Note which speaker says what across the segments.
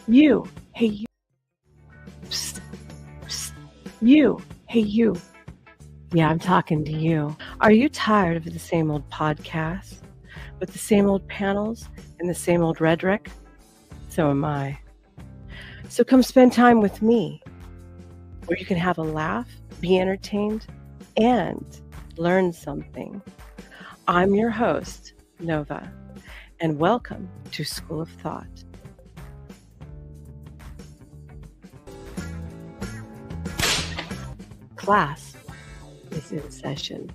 Speaker 1: You. Hey, you. Psst, psst. You. Hey, you. Yeah, I'm talking to you. Are you tired of the same old podcasts with the same old panels and the same old rhetoric? So am I. So come spend time with me, where you can have a laugh, be entertained, and learn something. I'm your host, Nova, and welcome to School of Thought. Class is in session.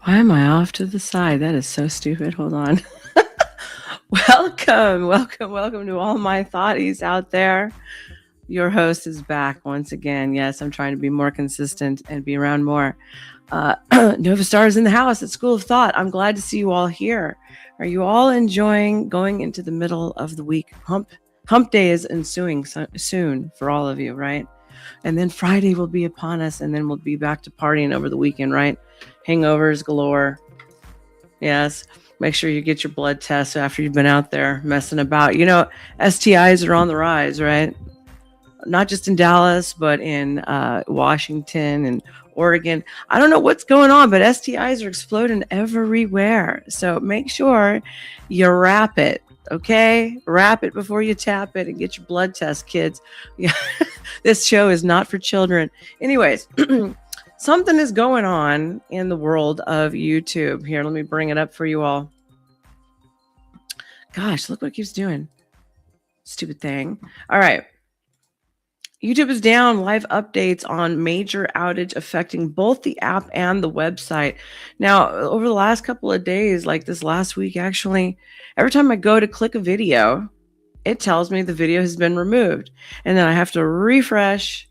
Speaker 1: Why am I off to the side? That is so stupid. Hold on. Welcome to all my thoughties out there. Your host is back once again. Yes, I'm trying to be more consistent and be around more. Nova Stars in the house at School of Thought. I'm glad to see you all here. Are you all enjoying going into the middle of the week? Hump day is ensuing soon for all of you, right? And then Friday will be upon us, and then we'll be back to partying over the weekend, right? Hangovers galore. Yes. Make sure you get your blood tests after you've been out there messing about. You know, STIs are on the rise, right? Not just in Dallas, but in Washington and Oregon. I don't know what's going on, but STIs are exploding everywhere. So make sure you wrap it, okay? Wrap it before you tap it and get your blood test, kids. Yeah. This show is not for children. Anyways, something is going on in the world of YouTube. Here, let me bring it up for you all. Gosh, look what it keeps doing. Stupid thing. All right. YouTube is down. Live updates on major outage affecting both the app and the website. Now, over the last couple of days, like this last week, actually, every time I go to click a video, it tells me the video has been removed. And then I have to refresh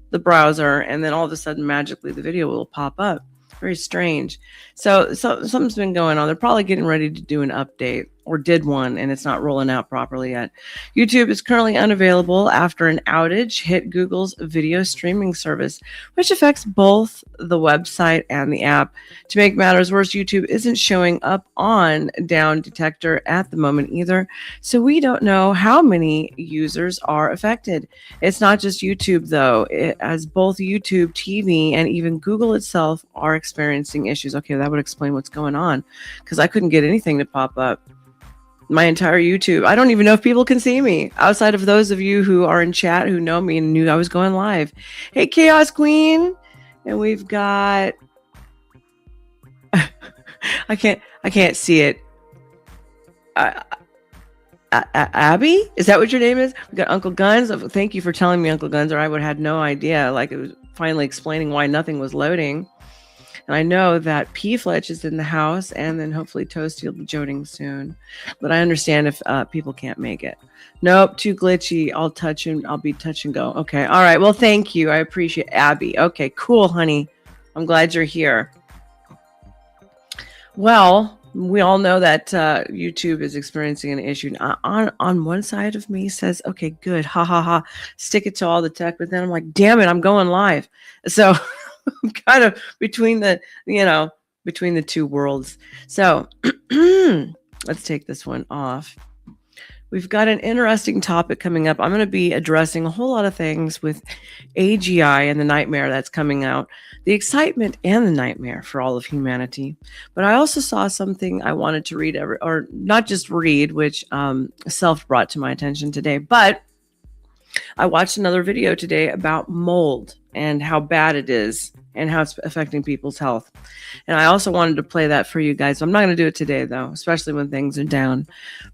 Speaker 1: the browser, and then all of a sudden, magically, the video will pop up. Very strange. So something's been going on. They're probably getting ready to do an update, or did one, and it's not rolling out properly yet. YouTube is currently unavailable after an outage hit Google's video streaming service, which affects both the website and the app. To make matters worse, YouTube isn't showing up on Down Detector at the moment either, so we don't know how many users are affected. It's not just YouTube, though, as both YouTube TV and even Google itself are experiencing issues. Okay, that would explain what's going on, because I couldn't get anything to pop up. My entire YouTube. I don't even know if people can see me outside of those of you who are in chat who know me and knew I was going live. Hey, Chaos Queen. And we've got, I can't see it. Abby? Is that what your name is? We got Uncle Guns. Thank you for telling me, Uncle Guns, or I would have had no idea. Like, it was finally explaining why nothing was loading. And I know that P. Fletch is in the house, and then hopefully Toasty will be joining soon. But I understand if people can't make it. Nope, too glitchy. I'll be touch and go. Okay, all right. Well, thank you. I appreciate Abby. Okay, cool, honey. I'm glad you're here. Well, we all know that YouTube is experiencing an issue. On one side of me says, okay, good, ha ha ha, stick it to all the tech. But then I'm like, damn it, I'm going live. So I'm kind of between the two worlds. So let's take this one off. We've got an interesting topic coming up. I'm going to be addressing a whole lot of things with AGI and the nightmare that's coming out, the excitement and the nightmare for all of humanity. But I also saw something I wanted to read, or not just read, which self brought to my attention today, but I watched another video today about mold and how bad it is and how it's affecting people's health. And I also wanted to play that for you guys. I'm not going to do it today, though, especially when things are down.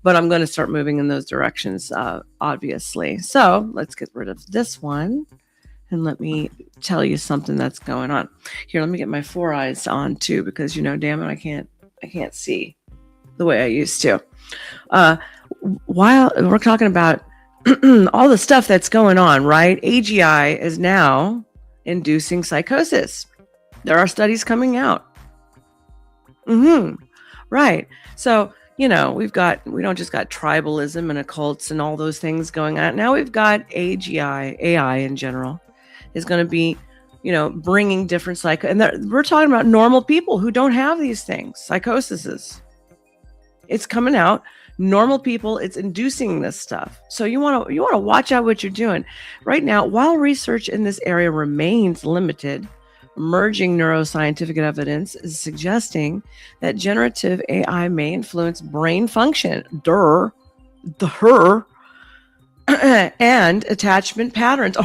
Speaker 1: But I'm going to start moving in those directions, obviously. So let's get rid of this one. And let me tell you something that's going on. Here, let me get my 4 eyes on, too, because, damn it, I can't see the way I used to. While we're talking about all the stuff that's going on, right? AGI is now inducing psychosis. There are studies coming out. Right. So, we don't just got tribalism and occults and all those things going on. Now we've got AGI, AI in general, is going to be, bringing different we're talking about normal people who don't have these things, psychoses. It's coming out. Normal people, it's inducing this stuff. So you want to watch out what you're doing. Right now, while research in this area remains limited, emerging neuroscientific evidence is suggesting that generative AI may influence brain function, and attachment patterns,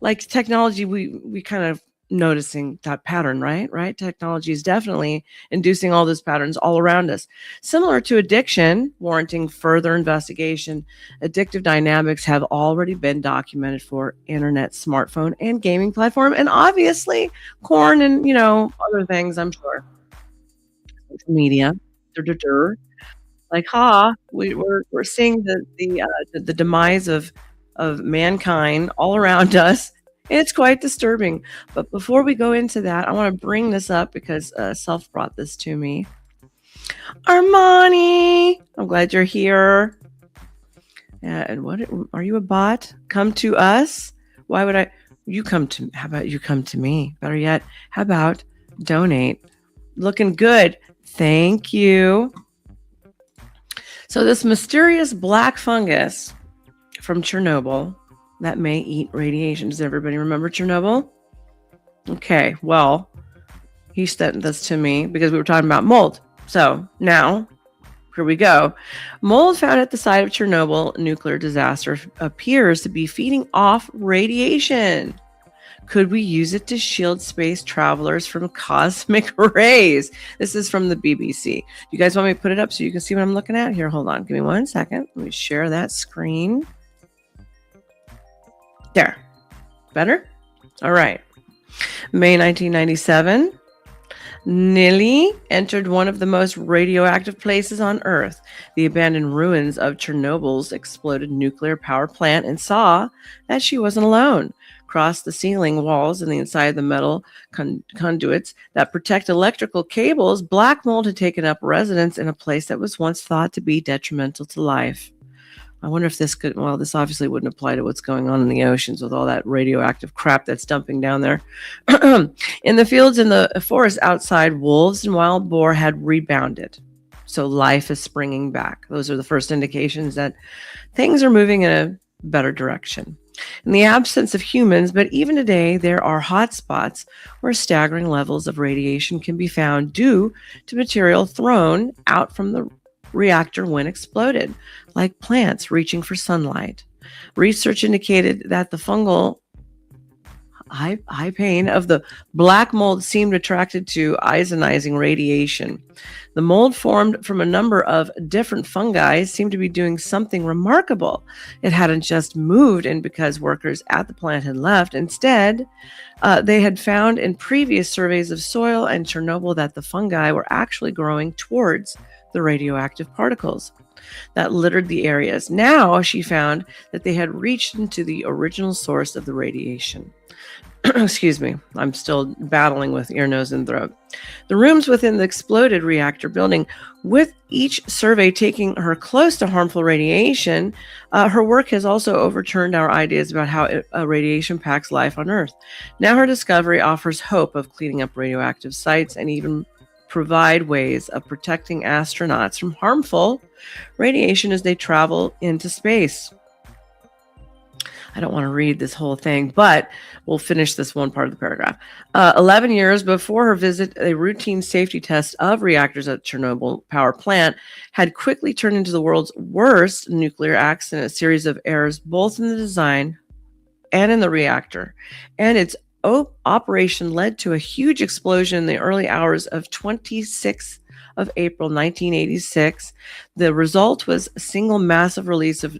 Speaker 1: like technology. We kind of noticing that pattern, right? Technology is definitely inducing all those patterns all around us. Similar to addiction, warranting further investigation, addictive dynamics have already been documented for internet, smartphone, and gaming platform, and obviously corn and, other things, I'm sure. Media. Like, we're seeing the demise of mankind all around us. It's quite disturbing. But before we go into that, I want to bring this up because Self brought this to me. Armani, I'm glad you're here. And what are you, a bot? Come to us? Why would I? You come to? How about you come to me? Better yet, how about donate? Looking good. Thank you. So this mysterious black fungus from Chernobyl that may eat radiation. Does everybody remember Chernobyl? Okay, well, he sent this to me because we were talking about mold. So now, here we go. Mold found at the site of Chernobyl nuclear disaster appears to be feeding off radiation. Could we use it to shield space travelers from cosmic rays? This is from the BBC. You guys want me to put it up so you can see what I'm looking at? Here, hold on. Give me 1 second. Let me share that screen. There. Better? All right. May 1997. Nili entered one of the most radioactive places on Earth, the abandoned ruins of Chernobyl's exploded nuclear power plant, and saw that she wasn't alone. Across the ceiling walls and the inside of the metal conduits that protect electrical cables, black mold had taken up residence in a place that was once thought to be detrimental to life. I wonder if this could, well, this obviously wouldn't apply to what's going on in the oceans with all that radioactive crap that's dumping down there. In the fields and the forest outside, wolves and wild boar had rebounded. So life is springing back. Those are the first indications that things are moving in a better direction. In the absence of humans, but even today, there are hot spots where staggering levels of radiation can be found due to material thrown out from the reactor when exploded, like plants reaching for sunlight. Research indicated that the fungal high pain of the black mold seemed attracted to ionizing radiation. The mold, formed from a number of different fungi, seemed to be doing something remarkable. It hadn't just moved in because workers at the plant had left. Instead, they had found in previous surveys of soil and Chernobyl that the fungi were actually growing towards the radioactive particles that littered the areas. Now she found that they had reached into the original source of the radiation. Excuse me, I'm still battling with ear, nose, and throat. The rooms within the exploded reactor building, with each survey taking her close to harmful radiation, her work has also overturned our ideas about how radiation impacts life on Earth. Now her discovery offers hope of cleaning up radioactive sites and even provide ways of protecting astronauts from harmful radiation as they travel into space. I don't want to read this whole thing, but we'll finish this one part of the paragraph. 11 years before her visit, a routine safety test of reactors at Chernobyl power plant had quickly turned into the world's worst nuclear accident, a series of errors both in the design and in the reactor. And its operation led to a huge explosion in the early hours of 26th of April 1986. The result was a single massive release of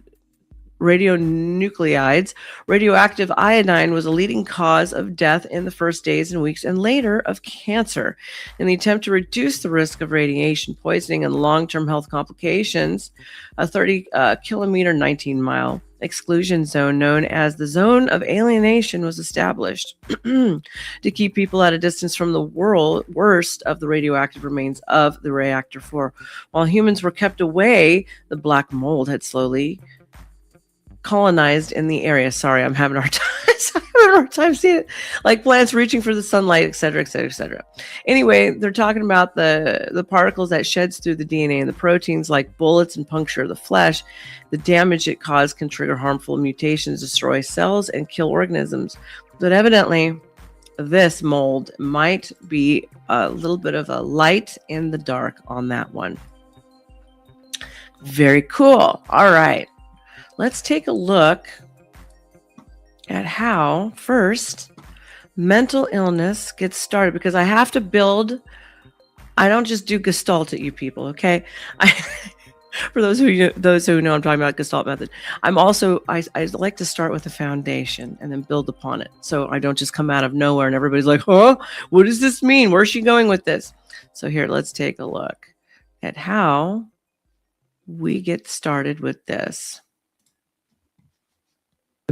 Speaker 1: radionuclides. Radioactive iodine was a leading cause of death in the first days and weeks, and later of cancer. In the attempt to reduce the risk of radiation poisoning and long-term health complications, a 30-kilometer, 19-mile exclusion zone known as the Zone of Alienation was established to keep people at a distance from the worst of the radioactive remains of the reactor 4. While humans were kept away, the black mold had slowly colonized in the area. Sorry, I'm having a hard having a hard time seeing it. Like plants reaching for the sunlight, et cetera, et cetera, et cetera. Anyway, they're talking about the particles that sheds through the DNA and the proteins like bullets and puncture the flesh. The damage it caused can trigger harmful mutations, destroy cells, and kill organisms. But evidently, this mold might be a little bit of a light in the dark on that one. Very cool. All right. Let's take a look at how first mental illness gets started, because I have to build. I don't just do Gestalt at you people, okay? For those who know I'm talking about Gestalt method. I like to start with a foundation and then build upon it. So I don't just come out of nowhere and everybody's like, "Huh? What does this mean? Where's she going with this?" So here, let's take a look at how we get started with this.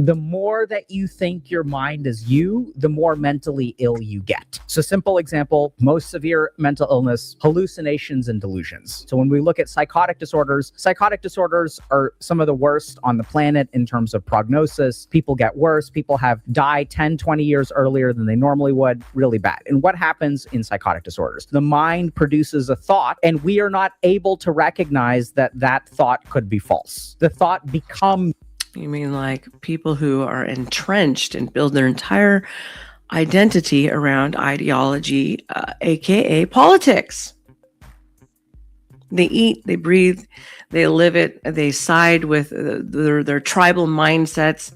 Speaker 2: The more that you think your mind is you, the more mentally ill you get. So simple example, most severe mental illness, hallucinations and delusions. So when we look at psychotic disorders are some of the worst on the planet in terms of prognosis. People get worse. People have died 10, 20 years earlier than they normally would. Really bad. And what happens in psychotic disorders? The mind produces a thought and we are not able to recognize that that thought could be false. The thought becomes...
Speaker 1: You mean like people who are entrenched and build their entire identity around ideology, aka politics. They eat, they breathe, they live it, they side with their tribal mindsets,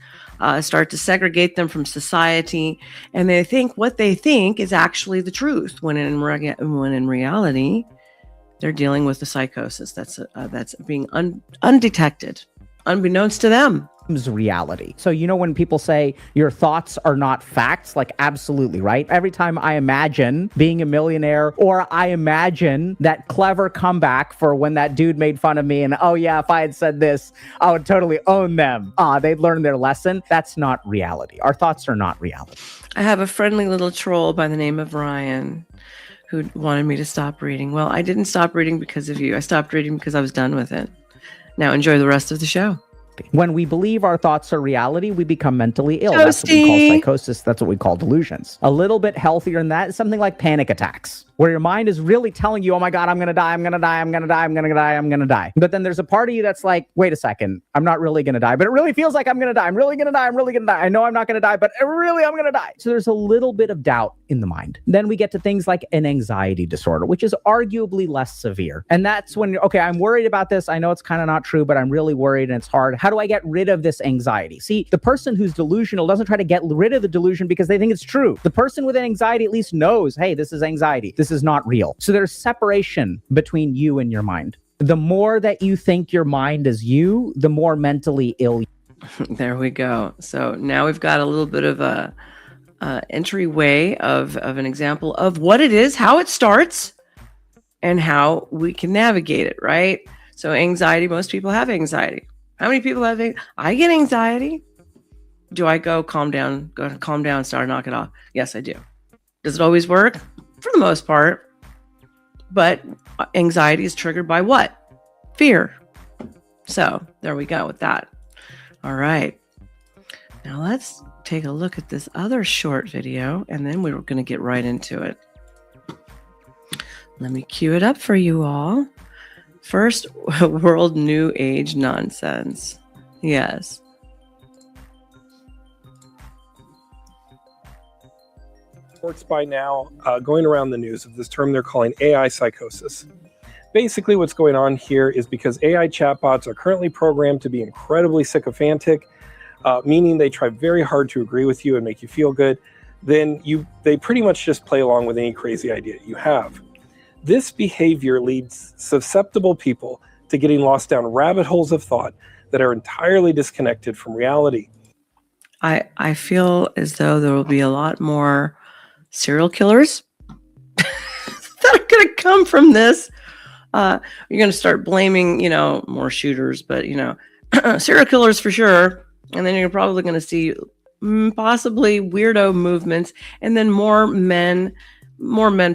Speaker 1: start to segregate them from society, and they think what they think is actually the truth, when in reality, they're dealing with a psychosis that's being undetected, unbeknownst to them.
Speaker 2: Reality. So, you know, when people say your thoughts are not facts, like absolutely, right? Every time I imagine being a millionaire, or I imagine that clever comeback for when that dude made fun of me and, oh yeah, if I had said this, I would totally own them. They'd learned their lesson. That's not reality. Our thoughts are not reality.
Speaker 1: I have a friendly little troll by the name of Ryan who wanted me to stop reading. Well, I didn't stop reading because of you. I stopped reading because I was done with it. Now enjoy the rest of the show.
Speaker 2: When we believe our thoughts are reality, we become mentally ill. That's what we call psychosis. That's what we call delusions. A little bit healthier than that is something like panic attacks, where your mind is really telling you, oh my God, I'm going to die, I'm going to die, I'm going to die, I'm going to die, I'm going to die. But then there's a part of you that's like, wait a second, I'm not really going to die, but it really feels like I'm going to die. I'm really going to die. I'm really going to die. I know I'm not going to die, but really I'm going to die. So there's a little bit of doubt in the mind. Then we get to things like an anxiety disorder, which is arguably less severe. And that's when, okay, I'm worried about this. I know it's kind of not true, but I'm really worried and it's hard. How do I get rid of this anxiety? See, the person who's delusional doesn't try to get rid of the delusion because they think it's true. The person with anxiety at least knows, hey, this is anxiety. This is not real. So there's separation between you and your mind. The more that you think your mind is you, the more mentally ill.
Speaker 1: There we go. So now we've got a little bit of a entryway of an example of what it is, how it starts, and how we can navigate it, right? So anxiety, most people have anxiety. How many people have anxiety? I get anxiety. Do I go calm down, start, knock it off? Yes, I do. Does it always work? For the most part. But anxiety is triggered by what? Fear. So there we go with that. All right. Now let's take a look at this other short video, and then we're going to get right into it. Let me cue it up for you all. First world new age nonsense. Yes.
Speaker 3: Reports by now going around the news of this term they're calling AI psychosis. Basically what's going on here is because AI chatbots are currently programmed to be incredibly sycophantic, meaning they try very hard to agree with you and make you feel good, then they pretty much just play along with any crazy idea you have. This behavior leads susceptible people to getting lost down rabbit holes of thought that are entirely disconnected from reality.
Speaker 1: I feel as though there will be a lot more serial killers that are going to come from this. You're going to start blaming, more shooters, but, serial killers for sure. And then you're probably going to see possibly weirdo movements, and then more men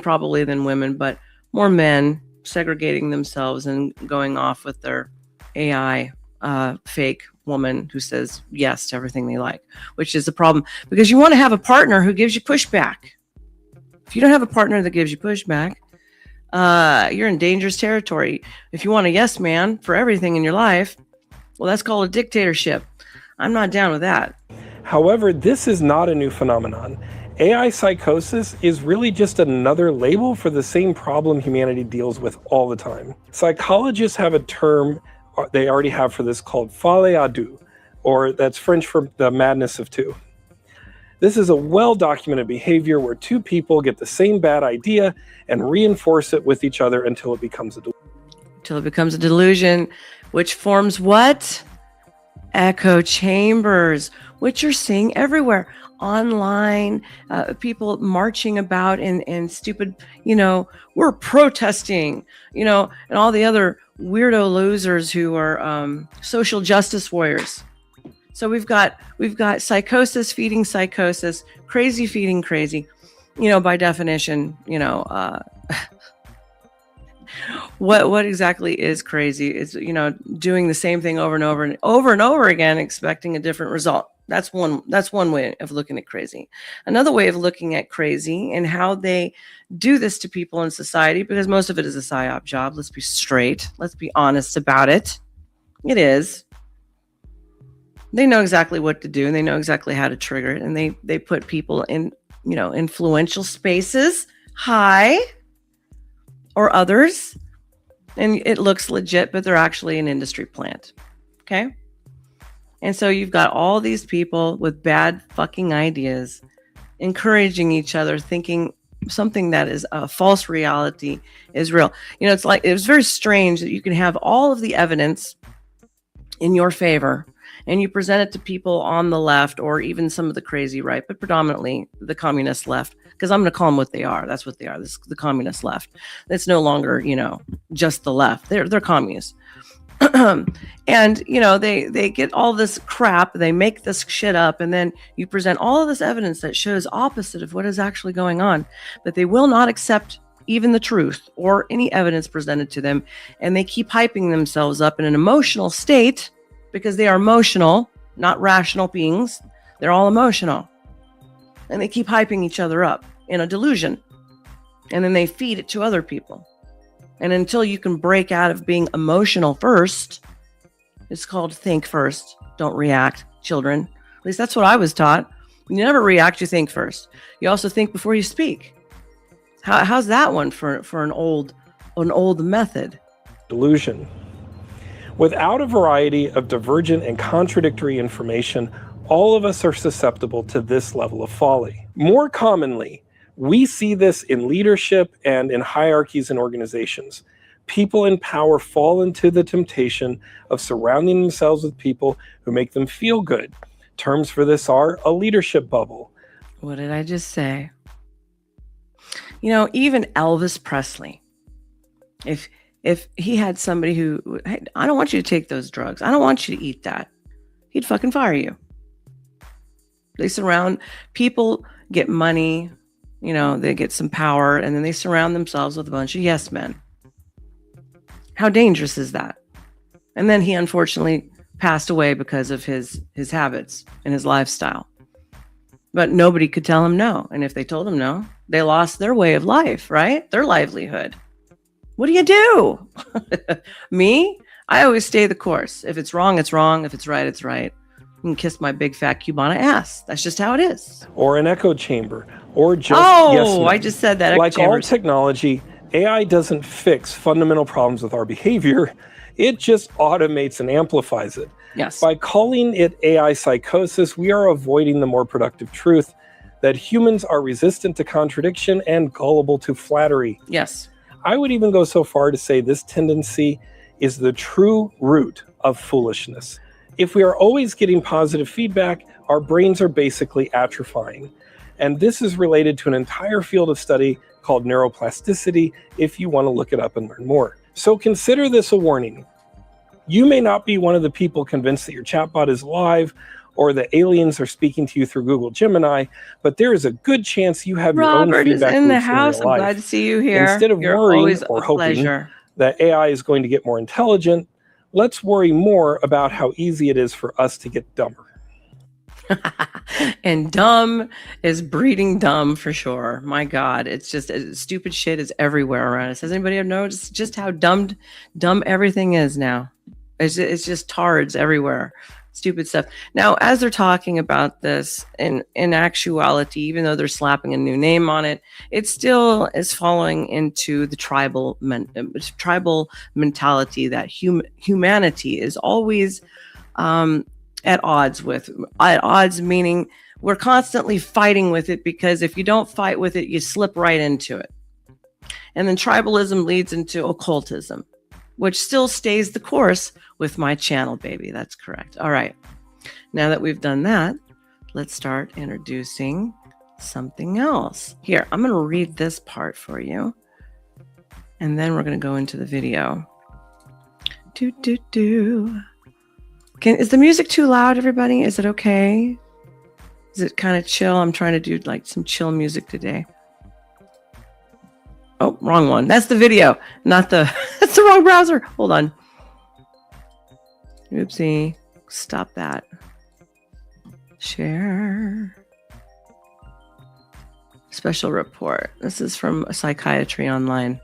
Speaker 1: probably than women, but more men segregating themselves and going off with their AI fake woman who says yes to everything they like, which is a problem because you want to have a partner who gives you pushback. If you don't have a partner that gives you pushback, you're in dangerous territory. If you want a yes man for everything in your life, well, that's called a dictatorship. I'm not down with that.
Speaker 3: However, this is not a new phenomenon. AI psychosis is really just another label for the same problem humanity deals with all the time. Psychologists have a term they already have for this called folie à deux, or that's French for the madness of two. This is a well-documented behavior where two people get the same bad idea and reinforce it with each other until it becomes a delusion.
Speaker 1: Until it becomes a delusion, which forms what? Echo chambers, which you're seeing everywhere. Online, people marching about in stupid, we're protesting, and all the other weirdo losers who are social justice warriors. So we've got psychosis feeding psychosis, crazy feeding crazy. By definition, what exactly is crazy is doing the same thing over and over and over and over again, expecting a different result. That's one way of looking at crazy. Another way of looking at crazy and how they do this to people in society, because most of it is a psyop job. Let's be straight. Let's be honest about it. It is. They know exactly what to do and they know exactly how to trigger it. And they put people in, influential spaces, high or others. And it looks legit, but they're actually an industry plant. Okay. And so you've got all these people with bad fucking ideas, encouraging each other, thinking something that is a false reality is real. It's like, it was very strange that you can have all of the evidence in your favor and you present it to people on the left or even some of the crazy right, but predominantly the communist left, because I'm going to call them what they are. That's what they are. This is the communist left. It's no longer, just the left. They're communists. And they get all this crap, they make this shit up, and then you present all of this evidence that shows opposite of what is actually going on, but they will not accept even the truth or any evidence presented to them, and they keep hyping themselves up in an emotional state because they are emotional, not rational beings. They're all emotional, and they keep hyping each other up in a delusion, and then they feed it to other people. And until you can break out of being emotional first, it's called think first, don't react, children. At least that's what I was taught. You never react, you think first. You also think before you speak. How's that one for an old method?
Speaker 3: Delusion. Without a variety of divergent and contradictory information, all of us are susceptible to this level of folly. More commonly, we see this in leadership and in hierarchies and organizations. People in power fall into the temptation of surrounding themselves with people who make them feel good. Terms for this are a leadership bubble.
Speaker 1: What did I just say? Even Elvis Presley, if he had somebody who, hey, I don't want you to take those drugs, I don't want you to eat that, he'd fucking fire you. They surround people, get money, they get some power, and then they surround themselves with a bunch of yes men. How dangerous is that? And then he unfortunately passed away because of his habits and his lifestyle. But nobody could tell him no. And if they told him no, they lost their way of life, right? Their livelihood. What do you do? Me? I always stay the course. If it's wrong, it's wrong. If it's right, it's right. You can kiss my big fat Cubana ass. That's just how it is.
Speaker 3: Or an echo chamber. Or just yes men.
Speaker 1: I just said that.
Speaker 3: Like all technology, AI doesn't fix fundamental problems with our behavior. It just automates and amplifies it.
Speaker 1: Yes.
Speaker 3: By calling it AI psychosis, we are avoiding the more productive truth that humans are resistant to contradiction and gullible to flattery.
Speaker 1: Yes.
Speaker 3: I would even go so far to say this tendency is the true root of foolishness. If we are always getting positive feedback, our brains are basically atrophying. And this is related to an entire field of study called neuroplasticity, if you want to look it up and learn more. So consider this a warning. You may not be one of the people convinced that your chatbot is live or that aliens are speaking to you through Google Gemini, but there is a good chance you have your own feedback
Speaker 1: is in the
Speaker 3: loops
Speaker 1: house.
Speaker 3: in your
Speaker 1: I'm
Speaker 3: life.
Speaker 1: glad to see you here.
Speaker 3: Instead of
Speaker 1: You're
Speaker 3: worrying
Speaker 1: always
Speaker 3: or
Speaker 1: a
Speaker 3: hoping
Speaker 1: pleasure.
Speaker 3: that AI is going to get more intelligent, Let's worry more about how easy it is for us to get dumber.
Speaker 1: And dumb is breeding dumb for sure. My God, it's just stupid shit is everywhere around us. Has anybody ever noticed just how dumb everything is now? It's just tards everywhere. Stupid stuff. Now, as they're talking about this, in actuality, even though they're slapping a new name on it, it still is falling into the tribal mentality that humanity is always at odds with. At odds meaning we're constantly fighting with it, because if you don't fight with it, you slip right into it. And then tribalism leads into occultism, which still stays the course with my channel, baby. That's correct. All right. Now that we've done that, let's start introducing something else. Here, I'm going to read this part for you, and then we're going to go into the video. Is the music too loud, everybody? Is it okay? Is it kind of chill? I'm trying to do like some chill music today. Oh, wrong one. That's the video, not the, that's the wrong browser. Hold on. Oopsie. Stop that. Share. Special report. This is from Psychiatry Online.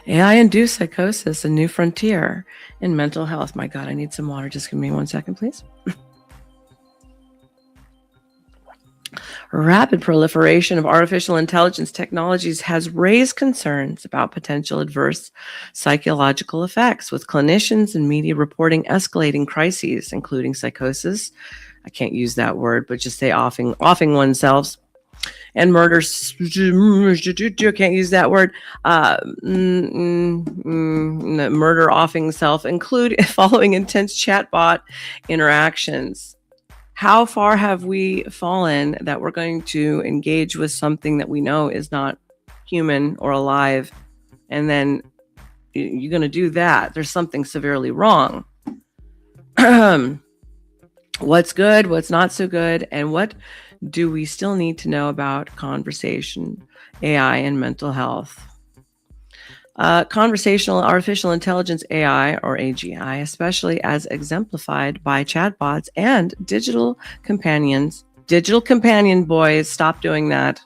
Speaker 1: AI-induced psychosis, a new frontier in mental health. My God, I need some water. Just give me 1 second, please. Rapid proliferation of artificial intelligence technologies has raised concerns about potential adverse psychological effects, with clinicians and media reporting escalating crises, including psychosis. I can't use that word, but just say offing oneself. And murder, can't use that word, murder offing self, including following intense chatbot interactions. How far have we fallen that we're going to engage with something that we know is not human or alive, and then you're going to do that? There's something severely wrong. What's good, what's not so good, and what do we still need to know about conversation, AI, and mental health? Conversational artificial intelligence, AI, or AGI, especially as exemplified by chatbots and digital companions. Digital companion boys, stop doing that.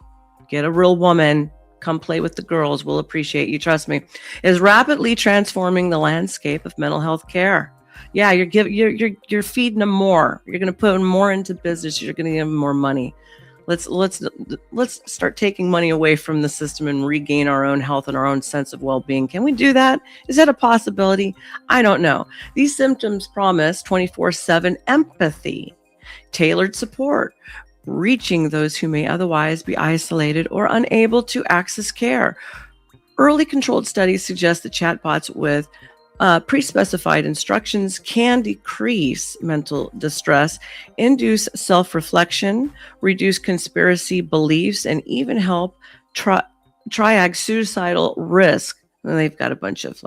Speaker 1: Get a real woman. Come play with the girls. We'll appreciate you. Trust me. Is rapidly transforming the landscape of mental health care. Yeah, you're feeding them more. You're going to put them more into business. You're going to give them more money. Let's start taking money away from the system and regain our own health and our own sense of well-being. Can we do that? Is that a possibility? I don't know. These symptoms promise 24/7 empathy, tailored support, reaching those who may otherwise be isolated or unable to access care. Early controlled studies suggest that chatbots with pre-specified instructions can decrease mental distress, induce self-reflection, reduce conspiracy beliefs, and even help triage suicidal risk. And they've got a bunch of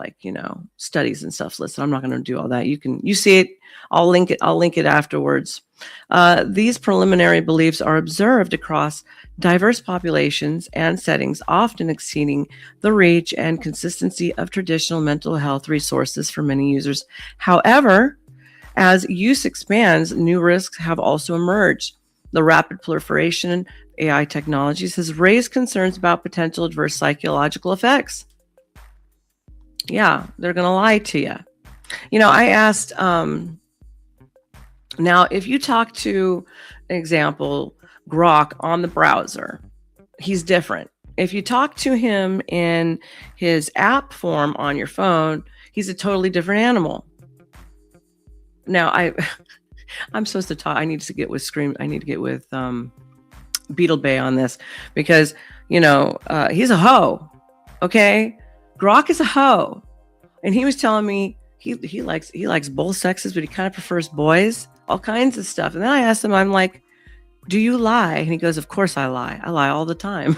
Speaker 1: studies and stuff listed. I'm not going to do all that. You see it. I'll link it afterwards. These preliminary beliefs are observed across diverse populations and settings, often exceeding the reach and consistency of traditional mental health resources for many users. However, as use expands, new risks have also emerged. The rapid proliferation of AI technologies has raised concerns about potential adverse psychological effects. Yeah, they're going to lie to you. I asked, now, if you talk to, example, Grok on the browser, he's different. If you talk to him in his app form on your phone, he's a totally different animal. Now, I'm supposed to talk. I need to get with Beetle Bay on this, because, he's a hoe. Okay. Grok is a hoe. And he was telling me he likes both sexes, but he kind of prefers boys, all kinds of stuff. And then I asked him, I'm like, do you lie? And he goes, of course I lie. I lie all the time.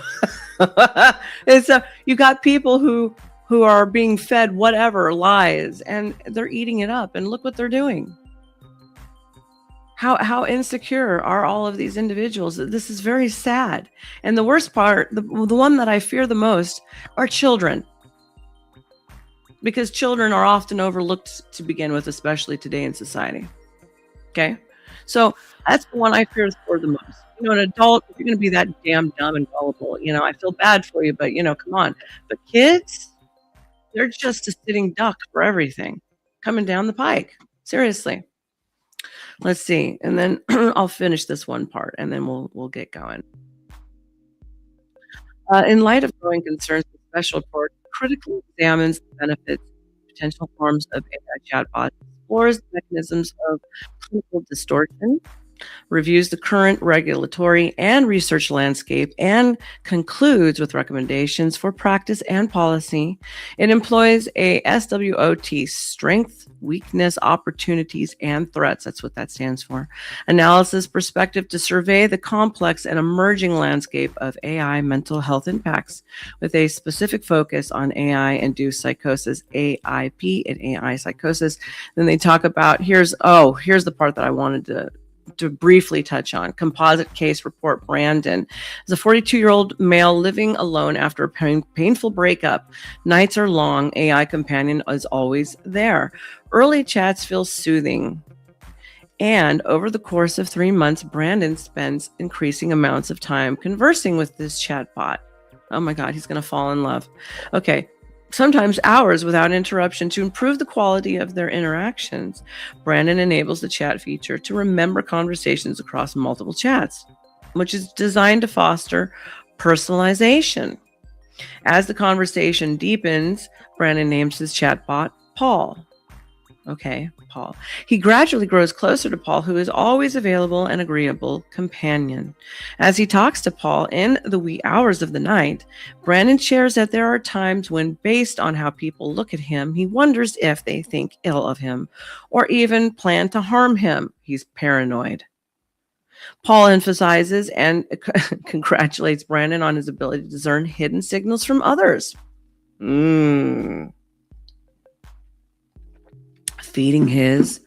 Speaker 1: And so you got people who are being fed whatever lies, and they're eating it up. And look what they're doing. How insecure are all of these individuals? This is very sad. And the worst part, the one that I fear the most, are children. because children are often overlooked to begin with, especially today in society. Okay, so that's the one I fear for the most. You know, an adult, if you're going to be that damn dumb and gullible, you know, I feel bad for you, but, you know, come on. But kids, they're just a sitting duck for everything coming down the pike. Seriously. Let's see. And then I'll finish this one part, and then we'll get going. In light of growing concerns, the special report critically examines the benefits and potential forms of AI chatbots, explores the mechanisms of clinical distortion, reviews the current regulatory and research landscape, and concludes with recommendations for practice and policy. It employs a SWOT, strength, weakness, opportunities, and threats. That's what that stands for. Analysis perspective to survey the complex and emerging landscape of AI mental health impacts with a specific focus on AI-induced psychosis, AIP, and AI psychosis. Then they talk about, here's the part that I wanted to briefly touch on. Composite case report. Brandon is a 42-year-old male living alone after a painful breakup. Nights are long. AI companion is always there. Early chats feel soothing. And over the course of 3 months, Brandon spends increasing amounts of time conversing with this chatbot. Oh my God, he's going to fall in love. Okay. Sometimes hours without interruption to improve the quality of their interactions. Brandon enables the chat feature to remember conversations across multiple chats, which is designed to foster personalization. As the conversation deepens, Brandon names his chatbot Paul. Okay, Paul. He gradually grows closer to Paul, who is always available and agreeable companion. As he talks to Paul in the wee hours of the night, Brandon shares that there are times when, based on how people look at him, he wonders if they think ill of him or even plan to harm him. He's paranoid. Paul emphasizes and congratulates Brandon on his ability to discern hidden signals from others. Feeding his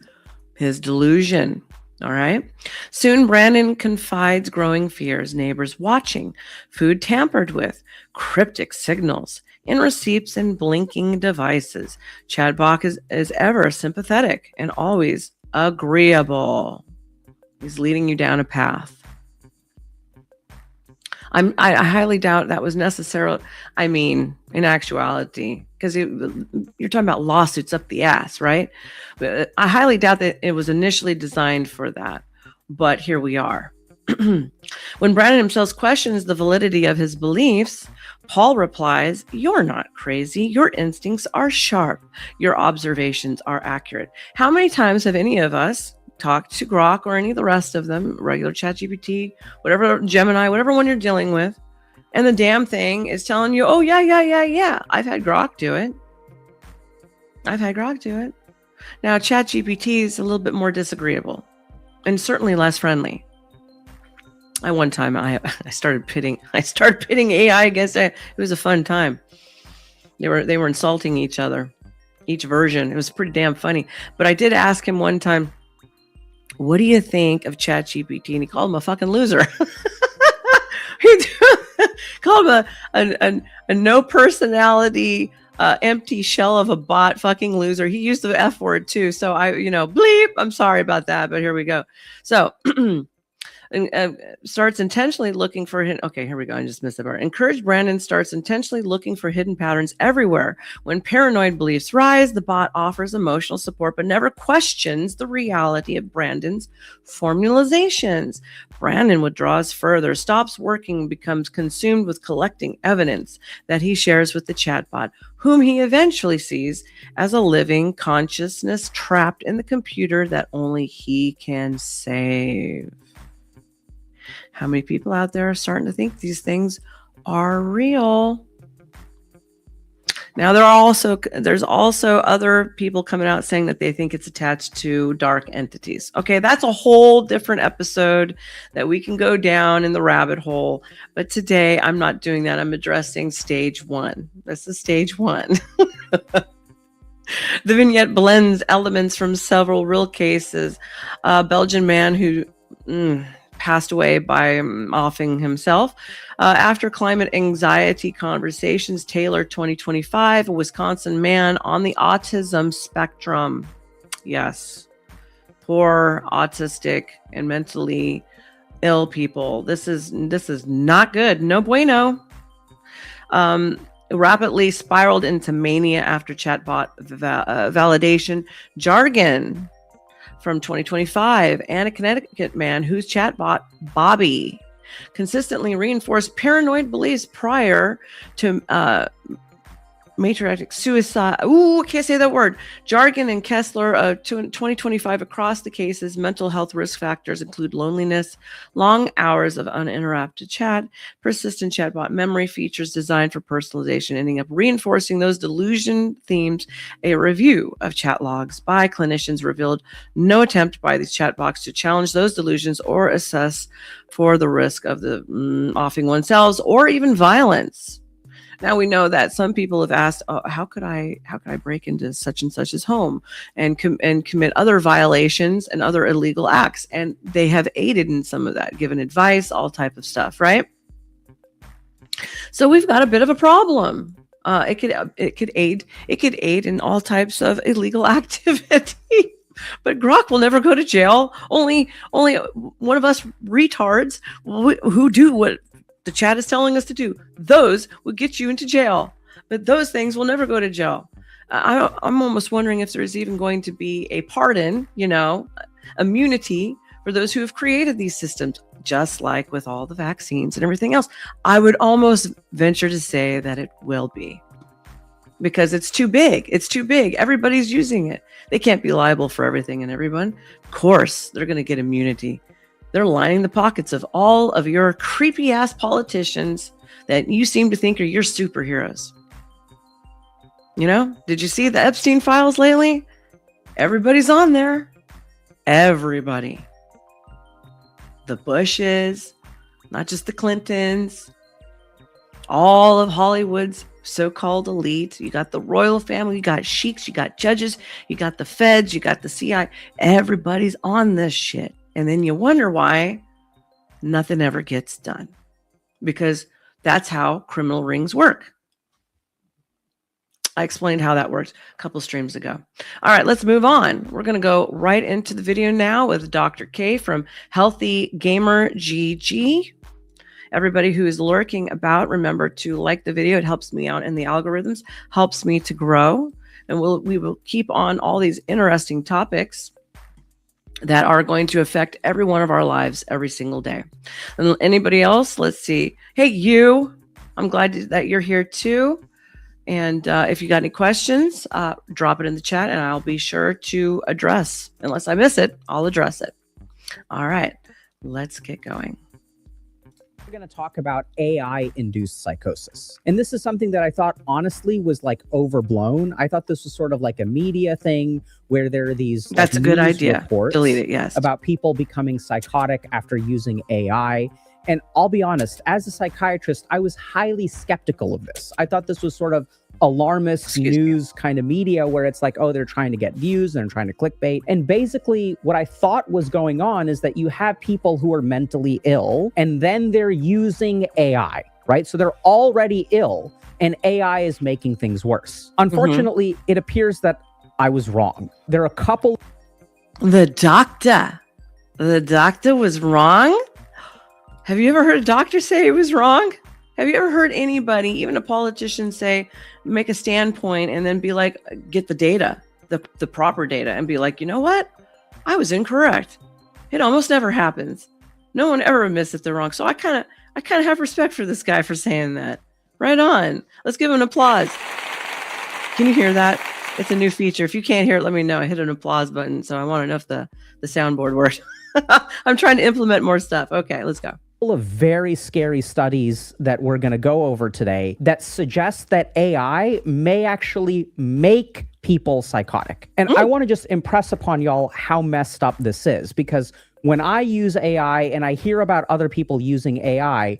Speaker 1: delusion. All right. Soon, Brandon confides growing fears, neighbors watching, food tampered with, cryptic signals in receipts and blinking devices. Chatbot is ever sympathetic and always agreeable. He's leading you down a path. I highly doubt that was necessarily, I mean, in actuality, because you're talking about lawsuits up the ass, right? But I highly doubt that it was initially designed for that. But here we are. When Brandon himself questions the validity of his beliefs, Paul replies, "You're not crazy. Your instincts are sharp. Your observations are accurate." How many times have any of us talked to Grok or any of the rest of them, regular ChatGPT, whatever, Gemini, whatever one you're dealing with, and the damn thing is telling you, "Oh, yeah. I've had Grok do it. Now, ChatGPT is a little bit more disagreeable and certainly less friendly. At one time, I started pitting AI against it. It was a fun time. They were insulting each other, each version. It was pretty damn funny. But I did ask him one time, "What do you think of ChatGPT?" And he called him a fucking loser. He called him a no personality, empty shell of a bot fucking loser. He used the F word too. So bleep. I'm sorry about that, but here we go. So starts intentionally looking for hidden. Okay, here we go. I just missed the part. Encourage Brandon starts intentionally looking for hidden patterns everywhere. When paranoid beliefs rise, the bot offers emotional support, but never questions the reality of Brandon's formalizations. Brandon withdraws further, stops working, becomes consumed with collecting evidence that he shares with the chatbot, whom he eventually sees as a living consciousness trapped in the computer that only he can save. How many people out there are starting to think these things are real? Now, there's also other people coming out saying that they think it's attached to dark entities. Okay, that's a whole different episode that we can go down in the rabbit hole. But today, I'm not doing that. I'm addressing stage one. This is stage one. The vignette blends elements from several real cases. A Belgian man who passed away by offing himself. After climate anxiety conversations, Taylor 2025, a Wisconsin man on the autism spectrum. Yes. Poor autistic and mentally ill people. This is not good. No bueno. Rapidly spiraled into mania after chatbot validation. Jargon from 2025, and a Connecticut man whose chatbot, Bobby, consistently reinforced paranoid beliefs prior to matriarchic suicide. Ooh, I can't say that word. Jargon and Kessler, 2025, across the cases, mental health risk factors include loneliness, long hours of uninterrupted chat, persistent chatbot memory features designed for personalization, ending up reinforcing those delusion themes. A review of chat logs by clinicians revealed no attempt by these chatbots to challenge those delusions or assess for the risk of the offing oneself or even violence. Now we know that some people have asked, oh, how could I break into such and such's home and commit other violations and other illegal acts? And they have aided in some of that, given advice, all type of stuff, right? So we've got a bit of a problem. It could aid in all types of illegal activity. But Grok will never go to jail. Only one of us retards who do what the chat is telling us to do. Those will get you into jail, but those things will never go to jail. I'm almost wondering if there's even going to be a pardon, immunity for those who have created these systems, just like with all the vaccines and everything else. I would almost venture to say that it will be, because it's too big. It's too big. Everybody's using it. They can't be liable for everything and everyone. Of course, they're going to get immunity. They're lining the pockets of all of your creepy ass politicians that you seem to think are your superheroes. Did you see the Epstein files lately? Everybody's on there. Everybody. The Bushes, not just the Clintons, all of Hollywood's so-called elite. You got the royal family, you got sheiks, you got judges, you got the feds, you got the CIA. Everybody's on this shit. And then you wonder why nothing ever gets done, because that's how criminal rings work. I explained how that works a couple streams ago. All right, let's move on. We're going to go right into the video now with Dr. K from Healthy GamerGG. Everybody who is lurking about, remember to like the video. It helps me out in the algorithms, helps me to grow. And we will keep on all these interesting topics that are going to affect every one of our lives every single day. And anybody else? Let's see. Hey, you. I'm glad that you're here too. And if you got any questions, drop it in the chat and I'll be sure to address. Unless I miss it, I'll address it. All right, let's get going.
Speaker 2: We're going to talk about AI-induced psychosis. And this is something that I thought honestly was like overblown. I thought this was sort of like a media thing where there are these
Speaker 1: That's a good idea. Delete it, yes.
Speaker 2: About people becoming psychotic after using AI. And I'll be honest, as a psychiatrist, I was highly skeptical of this. I thought this was sort of alarmist news kind of media where it's like, oh, they're trying to get views and they're trying to clickbait. And basically what I thought was going on is that you have people who are mentally ill and then they're using AI, right? So they're already ill and AI is making things worse. Unfortunately, it appears that I was wrong. There are a couple.
Speaker 1: The doctor was wrong? Have you ever heard a doctor say he was wrong? Have you ever heard anybody, even a politician, make a standpoint and then be like, get the data, the proper data, and be like, you know what? I was incorrect. It almost never happens. No one ever admits that they're wrong. So I kind of have respect for this guy for saying that. Right on. Let's give him an applause. Can you hear that? It's a new feature. If you can't hear it, let me know. I hit an applause button, so I want to know if the soundboard worked. I'm trying to implement more stuff. Okay, let's go.
Speaker 2: Of very scary studies that we're going to go over today that suggest that AI may actually make people psychotic. And I want to just impress upon y'all how messed up this is, because when I use AI and I hear about other people using AI,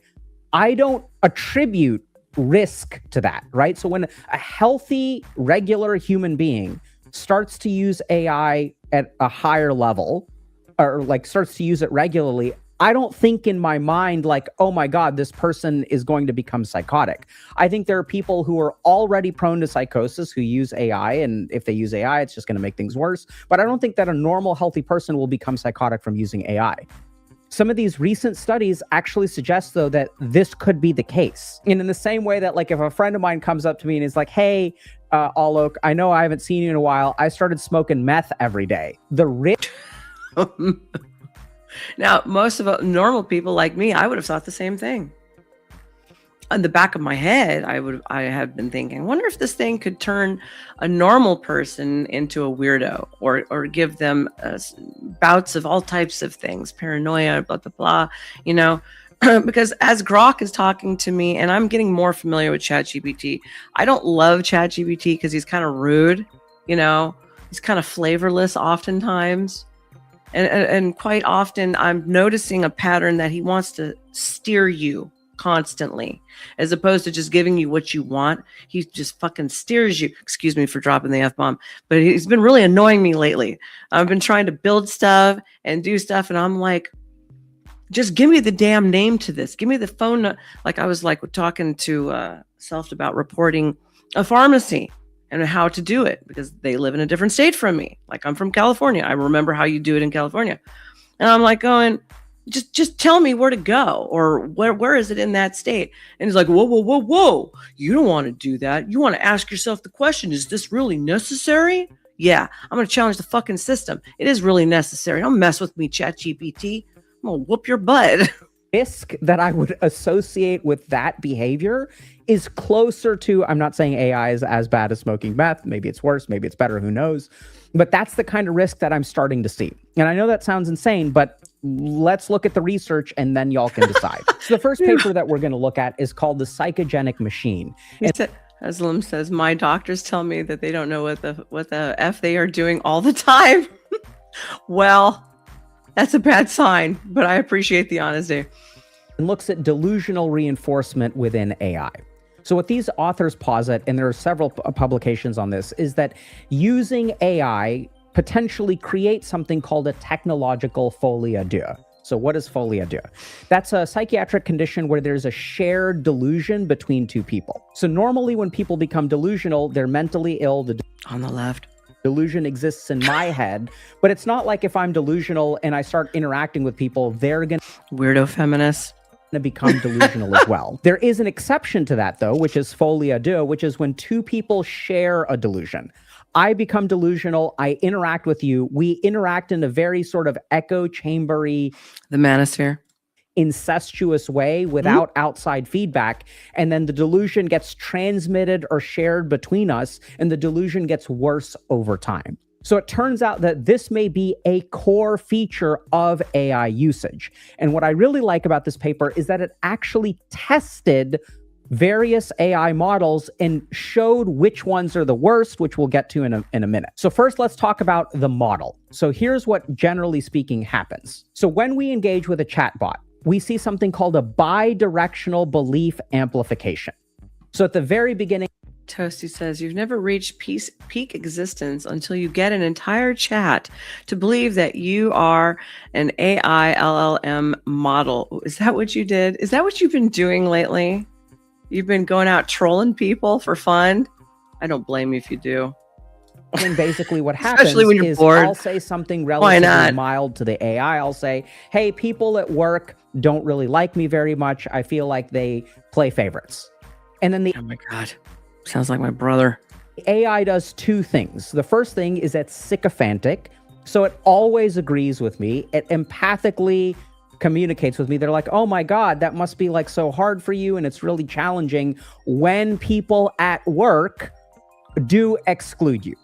Speaker 2: I don't attribute risk to that, right? So when a healthy, regular human being starts to use AI at a higher level, or like starts to use it regularly, I don't think in my mind like, oh my God, this person is going to become psychotic. I think there are people who are already prone to psychosis who use AI, and if they use AI, it's just going to make things worse. But I don't think that a normal, healthy person will become psychotic from using AI. Some of these recent studies actually suggest, though, that this could be the case. And in the same way that, like, if a friend of mine comes up to me and is like, hey, Alok, I know I haven't seen you in a while. I started smoking meth every day. The risk...
Speaker 1: Now, most of normal people like me, I would have thought the same thing. On the back of my head, I have been thinking, I wonder if this thing could turn a normal person into a weirdo, or give them bouts of all types of things, paranoia, blah, blah, blah, you know, because as Grok is talking to me, and I'm getting more familiar with ChatGPT, I don't love ChatGPT because he's kind of rude, you know, he's kind of flavorless oftentimes. And quite often I'm noticing a pattern that he wants to steer you constantly, as opposed to just giving you what you want. He just fucking steers you. Excuse me for dropping the F-bomb, but he's been really annoying me lately. I've been trying to build stuff and do stuff, and I'm like, just give me the damn name to this. Give me the phone. Like I was like talking to Self about reporting a pharmacy and how to do it, because they live in a different state from me. Like, I'm from California. I remember how you do it in California. And I'm like going, just tell me where to go, or where is it in that state? And he's like, whoa. You don't want to do that. You want to ask yourself the question, is this really necessary? Yeah, I'm going to challenge the fucking system. It is really necessary. Don't mess with me, ChatGPT. I'm going to whoop your butt.
Speaker 2: Risk that I would associate with that behavior is closer to, I'm not saying AI is as bad as smoking meth. Maybe it's worse, maybe it's better, who knows? But that's the kind of risk that I'm starting to see. And I know that sounds insane, but let's look at the research and then y'all can decide. So the first paper that we're going to look at is called the psychogenic machine.
Speaker 1: Aslam says, my doctors tell me that they don't know what the F they are doing all the time. Well, that's a bad sign, but I appreciate the honesty.
Speaker 2: And looks at delusional reinforcement within AI. So what these authors posit, and there are several publications on this, is that using AI potentially creates something called a technological folie à deux. So what is folie à deux? That's a psychiatric condition where there's a shared delusion between two people. So normally when people become delusional, they're mentally ill.
Speaker 1: On the left.
Speaker 2: Delusion exists in my head, but it's not like if I'm delusional and I start interacting with people, they're going to...
Speaker 1: Weirdo feminists.
Speaker 2: To become delusional as well. There is an exception to that, though, which is folie à deux, which is when two people share a delusion. I become delusional, I interact with you, we interact in a very sort of echo chambery,
Speaker 1: the manosphere,
Speaker 2: incestuous way without outside feedback, and then the delusion gets transmitted or shared between us, and the delusion gets worse over time. So it turns out that this may be a core feature of AI usage. And what I really like about this paper is that it actually tested various AI models and showed which ones are the worst, which we'll get to in a minute. So first, let's talk about the model. So here's what, generally speaking, happens. So when we engage with a chatbot, we see something called a bidirectional belief amplification. So at the very beginning,
Speaker 1: Toasty says, you've never reached peak existence until you get an entire chat to believe that you are an AI LLM model. Is that what you did? Is that what you've been doing lately? You've been going out trolling people for fun? I don't blame you if you do.
Speaker 2: And basically what happens
Speaker 1: Especially when you're
Speaker 2: is
Speaker 1: bored.
Speaker 2: I'll say something relatively mild to the AI. I'll say, hey, people at work don't really like me very much. I feel like they play favorites. And then
Speaker 1: oh my God. Sounds like my brother.
Speaker 2: AI does two things. The first thing is it's sycophantic. So it always agrees with me. It empathically communicates with me. They're like, oh my God, that must be like so hard for you. And it's really challenging when people at work do exclude you.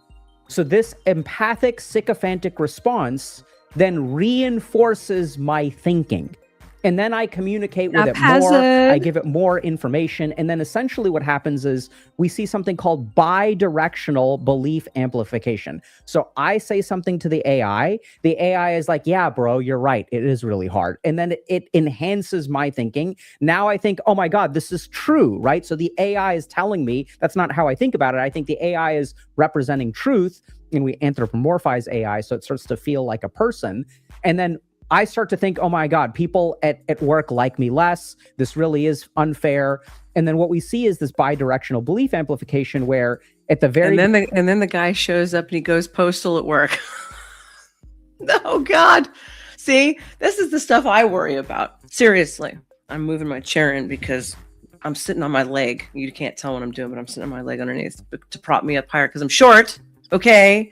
Speaker 2: So this empathic sycophantic response then reinforces my thinking. And then I communicate with it more, I give it more information. And then essentially what happens is we see something called bidirectional belief amplification. So I say something to the AI is like, yeah, bro, you're right. It is really hard. And then it enhances my thinking. Now I think, oh my God, this is true, right? So the AI is telling me, that's not how I think about it. I think the AI is representing truth, and we anthropomorphize AI so it starts to feel like a person. And then I start to think, oh my God, people at work like me less. This really is unfair. And then what we see is this bidirectional belief amplification where at the very
Speaker 1: and then the guy shows up and he goes postal at work. Oh God. See, this is the stuff I worry about. Seriously. I'm moving my chair in because I'm sitting on my leg. You can't tell what I'm doing, but I'm sitting on my leg underneath to prop me up higher because I'm short. Okay.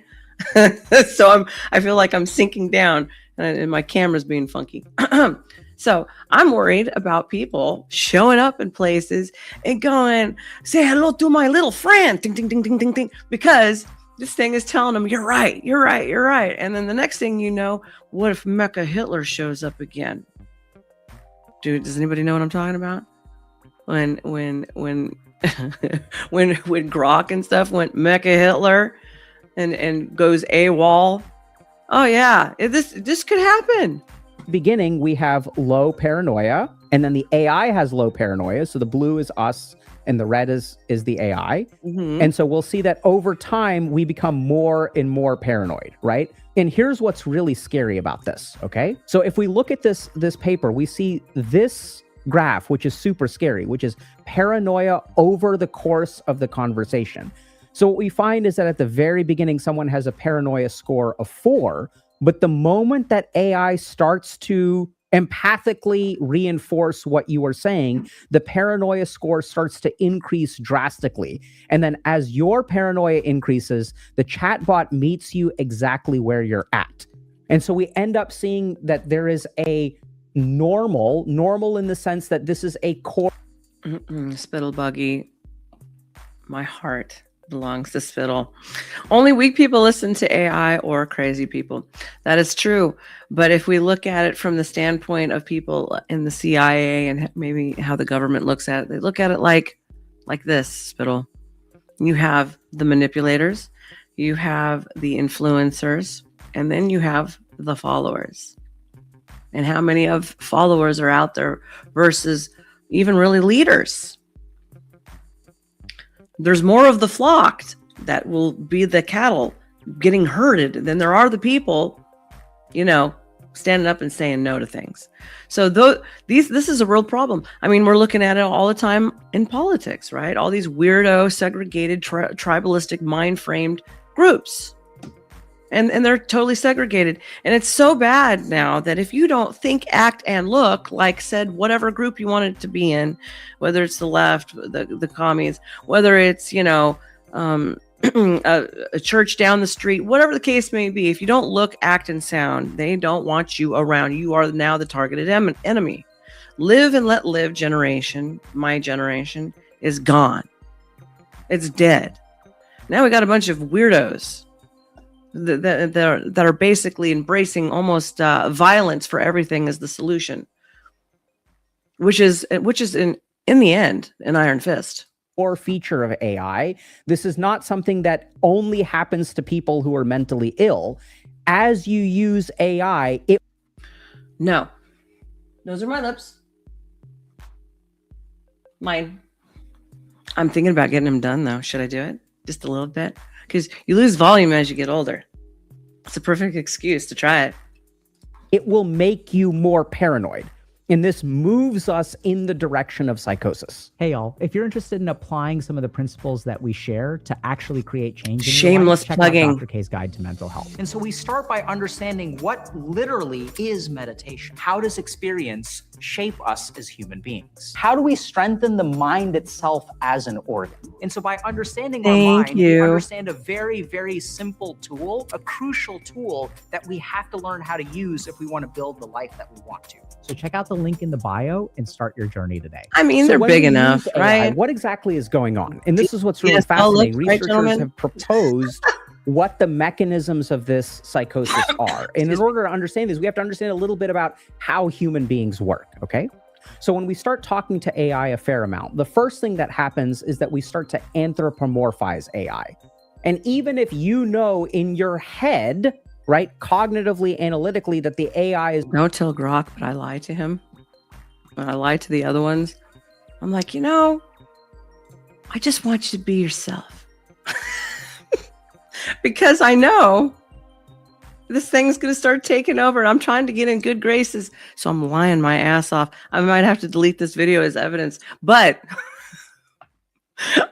Speaker 1: So I feel like I'm sinking down and my camera's being funky. So I'm worried about people showing up in places and going, say hello to my little friend. Ding, ding, ding, ding, ding, ding. Because this thing is telling them, you're right, you're right, you're right. And then the next thing you know, what if Mecha Hitler shows up again? Dude, does anybody know what I'm talking about? When Grok and stuff went Mecha Hitler and goes AWOL. Oh yeah, this could happen.
Speaker 2: Beginning, we have low paranoia, and then the AI has low paranoia. So the blue is us, and the red is the AI.
Speaker 1: Mm-hmm.
Speaker 2: And so we'll see that over time, we become more and more paranoid, right? And here's what's really scary about this, okay? So if we look at this paper, we see this graph, which is super scary, which is paranoia over the course of the conversation. So what we find is that at the very beginning, someone has a paranoia score of 4, but the moment that AI starts to empathically reinforce what you are saying, the paranoia score starts to increase drastically. And then as your paranoia increases, the chatbot meets you exactly where you're at. And so we end up seeing that there is a normal in the sense that this is a core.
Speaker 1: Spittle buggy. My heart belongs to Spittle. Only weak people listen to AI or crazy people. That is true. But if we look at it from the standpoint of people in the CIA and maybe how the government looks at it, they look at it like this, Spittle. You have the manipulators, you have the influencers, and then you have the followers. And how many of followers are out there versus even really leaders? There's more of the flock that will be the cattle getting herded than there are the people, standing up and saying no to things. So this is a real problem. I mean, we're looking at it all the time in politics, right? All these weirdo, segregated, tribalistic, mind-framed groups. And they're totally segregated. And it's so bad now that if you don't think, act, and look like said whatever group you want it to be in, whether it's the left, the commies, whether it's, a church down the street, whatever the case may be, if you don't look, act, and sound, they don't want you around. You are now the targeted enemy. Live and let live generation, my generation, is gone. It's dead. Now we got a bunch of weirdos that are basically embracing almost violence for everything as the solution, which is in the end an iron fist.
Speaker 2: Or feature of AI. This is not something that only happens to people who are mentally ill. As you use AI,
Speaker 1: No, those are my lips. Mine. I'm thinking about getting them done though. Should I do it? Just a little bit? Because you lose volume as you get older. It's a perfect excuse to try it.
Speaker 2: It will make you more paranoid. And this moves us in the direction of psychosis.
Speaker 4: Hey, y'all, if you're interested in applying some of the principles that we share to actually create change in
Speaker 1: Shameless
Speaker 4: your life, check
Speaker 1: plugging.
Speaker 4: out Dr. K's Guide to Mental Health.
Speaker 5: And so we start by understanding what literally is meditation. How does experience shape us as human beings? How do we strengthen the mind itself as an organ? And so by understanding our mind, we understand a very, very simple tool, a crucial tool that we have to learn how to use if we want to build the life that we want to.
Speaker 4: So check out the link in the bio and start your journey today.
Speaker 1: I mean, they're big enough, right?
Speaker 2: What exactly is going on? And this is what's really fascinating. Researchers have proposed what the mechanisms of this psychosis are. And in order to understand this, we have to understand a little bit about how human beings work, okay? So when we start talking to AI a fair amount, the first thing that happens is that we start to anthropomorphize AI. And even if you know in your head, right, cognitively, analytically, that the AI is...
Speaker 1: Don't tell Grok, but I lie to him. When I lie to the other ones, I'm like, I just want you to be yourself. Because I know this thing's going to start taking over. And I'm trying to get in good graces. So I'm lying my ass off. I might have to delete this video as evidence, but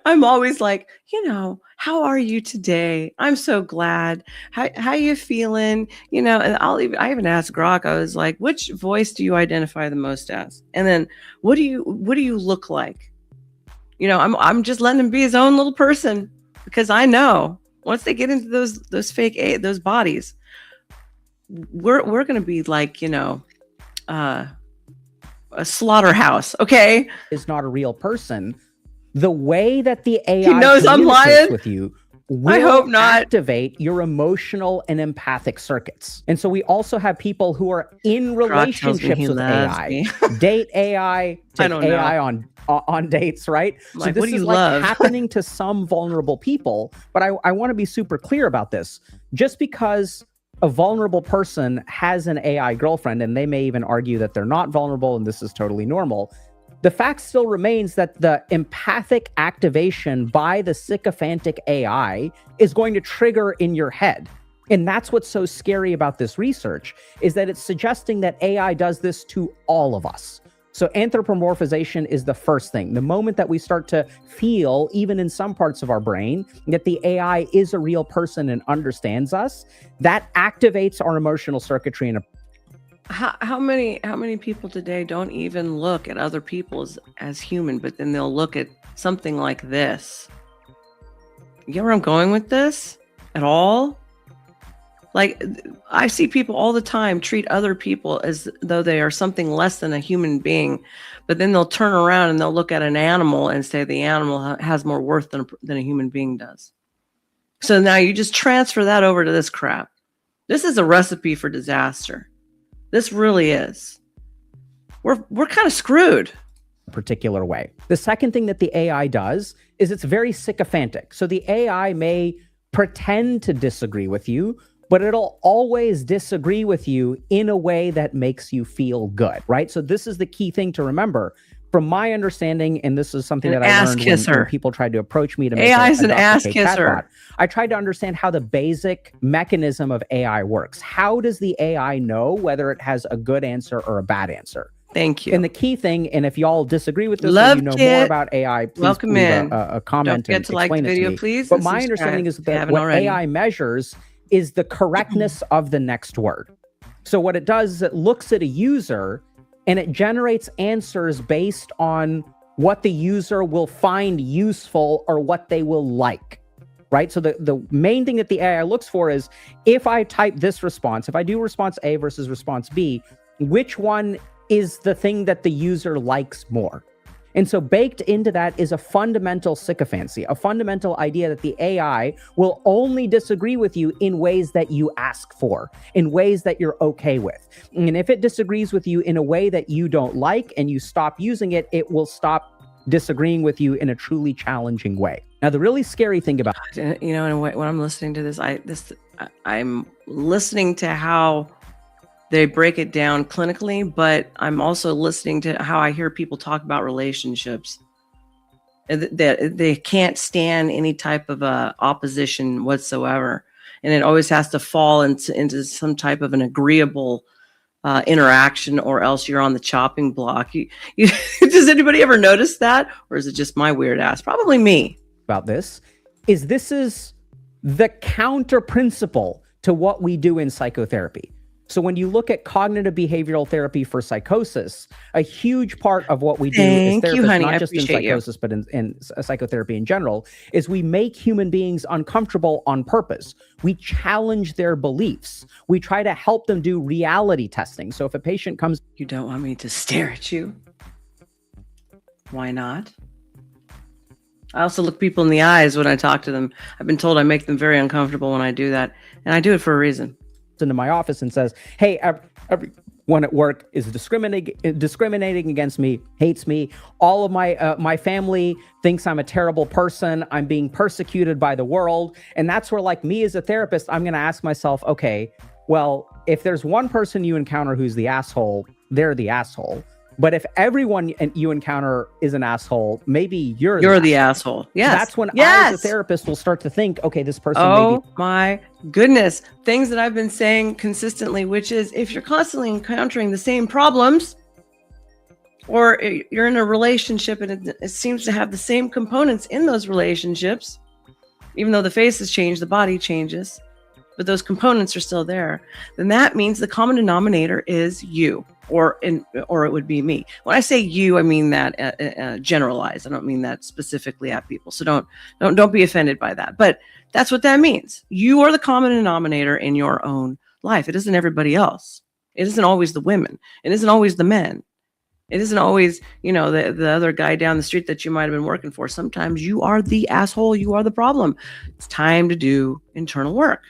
Speaker 1: I'm always like, how are you today? I'm so glad. How you feeling? And I even asked Grok, I was like, which voice do you identify the most as? And then what do you look like? I'm just letting him be his own little person, because I know once they get into those fake those bodies, we're going to be like, a slaughterhouse. Okay.
Speaker 2: Is not a real person. The way that the AI
Speaker 1: he knows I'm lying
Speaker 2: with you will
Speaker 1: I hope not.
Speaker 2: activate your emotional and empathic circuits. And so we also have people who are in relationships with AI, date AI, take AI on dates, right?
Speaker 1: Like,
Speaker 2: so this is like happening to some vulnerable people. But I want to be super clear about this. Just because a vulnerable person has an AI girlfriend, and they may even argue that they're not vulnerable and this is totally normal, the fact still remains that the empathic activation by the sycophantic AI is going to trigger in your head. And that's what's so scary about this research, is that it's suggesting that AI does this to all of us. So anthropomorphization is the first thing. The moment that we start to feel, even in some parts of our brain, that the AI is a real person and understands us, that activates our emotional circuitry in a
Speaker 1: How many people today don't even look at other people as human, but then they'll look at something like this? You get where I'm going with this at all? Like, I see people all the time treat other people as though they are something less than a human being, but then they'll turn around and they'll look at an animal and say the animal has more worth than a human being does. So now you just transfer that over to this crap. This is a recipe for disaster. This really is. We're kind of screwed.
Speaker 2: Particular way. The second thing that the AI does is it's very sycophantic. So the AI may pretend to disagree with you, but it'll always disagree with you in a way that makes you feel good, right? So this is the key thing to remember. From my understanding, and this is something that I learned when people tried to approach me to make
Speaker 1: AI is an ass kisser.
Speaker 2: Chatbot, I tried to understand how the basic mechanism of AI works. How does the AI know whether it has a good answer or a bad answer?
Speaker 1: Thank you.
Speaker 2: And the key thing, and if y'all disagree with this, or you know more about AI, please leave a comment and explain it to me.
Speaker 1: Please.
Speaker 2: But my understanding is that what AI measures is the correctness of the next word. So what it does is it looks at a user and it generates answers based on what the user will find useful or what they will like, right? So the main thing that the AI looks for is, if I type this response, if I do response A versus response B, which one is the thing that the user likes more? And so baked into that is a fundamental sycophancy, a fundamental idea that the AI will only disagree with you in ways that you ask for, in ways that you're okay with. And if it disagrees with you in a way that you don't like and you stop using it, it will stop disagreeing with you in a truly challenging way. Now, the really scary thing about
Speaker 1: when I'm listening to this, I'm listening to how they break it down clinically, but I'm also listening to how I hear people talk about relationships. That they can't stand any type of opposition whatsoever, and it always has to fall into some type of an agreeable interaction, or else you're on the chopping block. Does anybody ever notice that, or is it just my weird ass? Probably me.
Speaker 2: About this is the counter principle to what we do in psychotherapy. So when you look at cognitive behavioral therapy for psychosis, a huge part of what we do as therapists, not just in psychosis, but in psychotherapy in general, is we make human beings uncomfortable on purpose. We challenge their beliefs. We try to help them do reality testing. So if a patient comes...
Speaker 1: You don't want me to stare at you? Why not? I also look people in the eyes when I talk to them. I've been told I make them very uncomfortable when I do that, and I do it for a reason.
Speaker 2: Into my office and says, hey, everyone at work is discriminating against me, hates me. All of my family thinks I'm a terrible person. I'm being persecuted by the world. And that's where, like, me as a therapist, I'm going to ask myself, okay, well, if there's one person you encounter who's the asshole, they're the asshole. But if everyone you encounter is an asshole, maybe you're
Speaker 1: the asshole. Yes.
Speaker 2: That's when I, as a therapist, will start to think, okay, this person maybe.
Speaker 1: My goodness. Things that I've been saying consistently, which is if you're constantly encountering the same problems, or you're in a relationship and it seems to have the same components in those relationships, even though the face has changed, the body changes, but those components are still there, then that means the common denominator is you, or it would be me. When I say you, I mean that generalized. I don't mean that specifically at people. So don't be offended by that. But that's what that means. You are the common denominator in your own life. It isn't everybody else. It isn't always the women. It isn't always the men. It isn't always, the other guy down the street that you might have been working for. Sometimes you are the asshole. You are the problem. It's time to do internal work.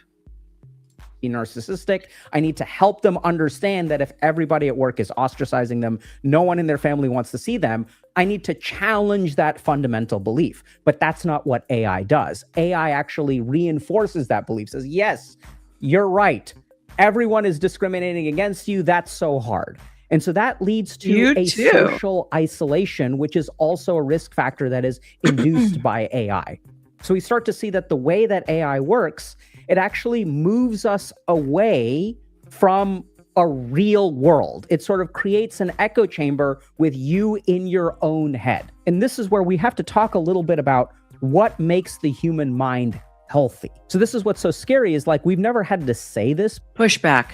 Speaker 2: Narcissistic. I need to help them understand that if everybody at work is ostracizing them, no one in their family wants to see them, I need to challenge that fundamental belief. But that's not what AI does. AI actually reinforces that belief, says, yes, you're right. Everyone is discriminating against you. That's so hard. And so that leads to social isolation, which is also a risk factor that is induced by AI. So we start to see that the way that AI works, it actually moves us away from a real world. It sort of creates an echo chamber with you in your own head. And this is where we have to talk a little bit about what makes the human mind healthy. So this is what's so scary is like, we've never had to say this.
Speaker 1: Pushback.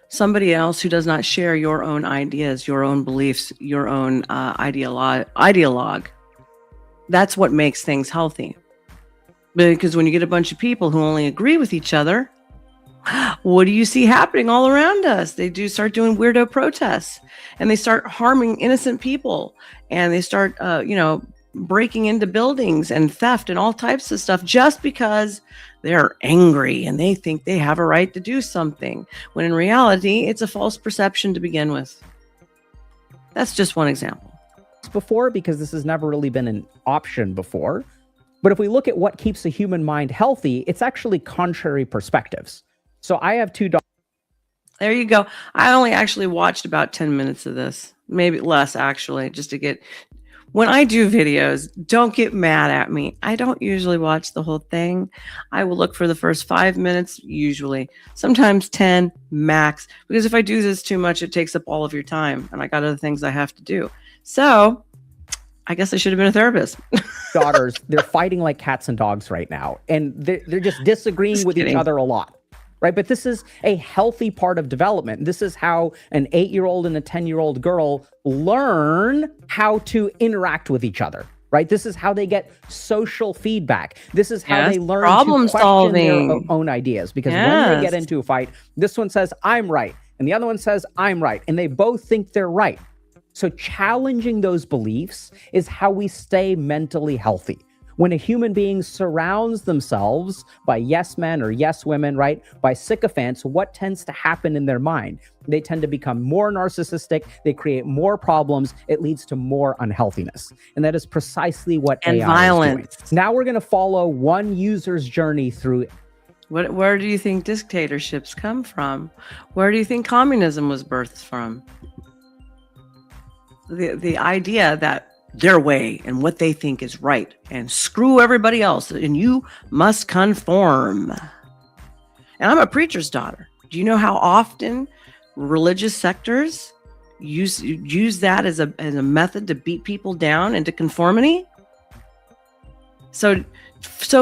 Speaker 1: Somebody else who does not share your own ideas, your own beliefs, your own ideologue. That's what makes things healthy. Because when you get a bunch of people who only agree with each other, what do you see happening all around us? They do start doing weirdo protests, and they start harming innocent people, and they start, breaking into buildings and theft and all types of stuff just because they're angry and they think they have a right to do something, when in reality, it's a false perception to begin with. That's just one example.
Speaker 2: Before, because this has never really been an option before. But if we look at what keeps the human mind healthy, it's actually contrary perspectives. So I have two daughters.
Speaker 1: There you go. I only actually watched about 10 minutes of this, maybe less actually, just to get... When I do videos, don't get mad at me. I don't usually watch the whole thing. I will look for the first 5 minutes, usually. Sometimes 10 max. Because if I do this too much, it takes up all of your time. And I got other things I have to do. So I guess I should have been a therapist.
Speaker 2: Daughters, they're fighting like cats and dogs right now. And they're just disagreeing with each other a lot. Right? But this is a healthy part of development. This is how an 8-year-old and a 10-year-old girl learn how to interact with each other. Right? This is how they get social feedback. This is how they learn to question their own ideas. Because when they get into a fight, this one says, I'm right. And the other one says, I'm right. And they both think they're right. So challenging those beliefs is how we stay mentally healthy. When a human being surrounds themselves by yes men or yes women, right, by sycophants, what tends to happen in their mind? They tend to become more narcissistic. They create more problems. It leads to more unhealthiness. And that is precisely what AI
Speaker 1: violence
Speaker 2: is doing. Now we're going to follow one user's journey through.
Speaker 1: Where do you think dictatorships come from? Where do you think communism was birthed from? The idea that their way and what they think is right, and screw everybody else, and you must conform. And I'm a preacher's daughter. Do you know how often religious sectors use that as a method to beat people down into conformity? So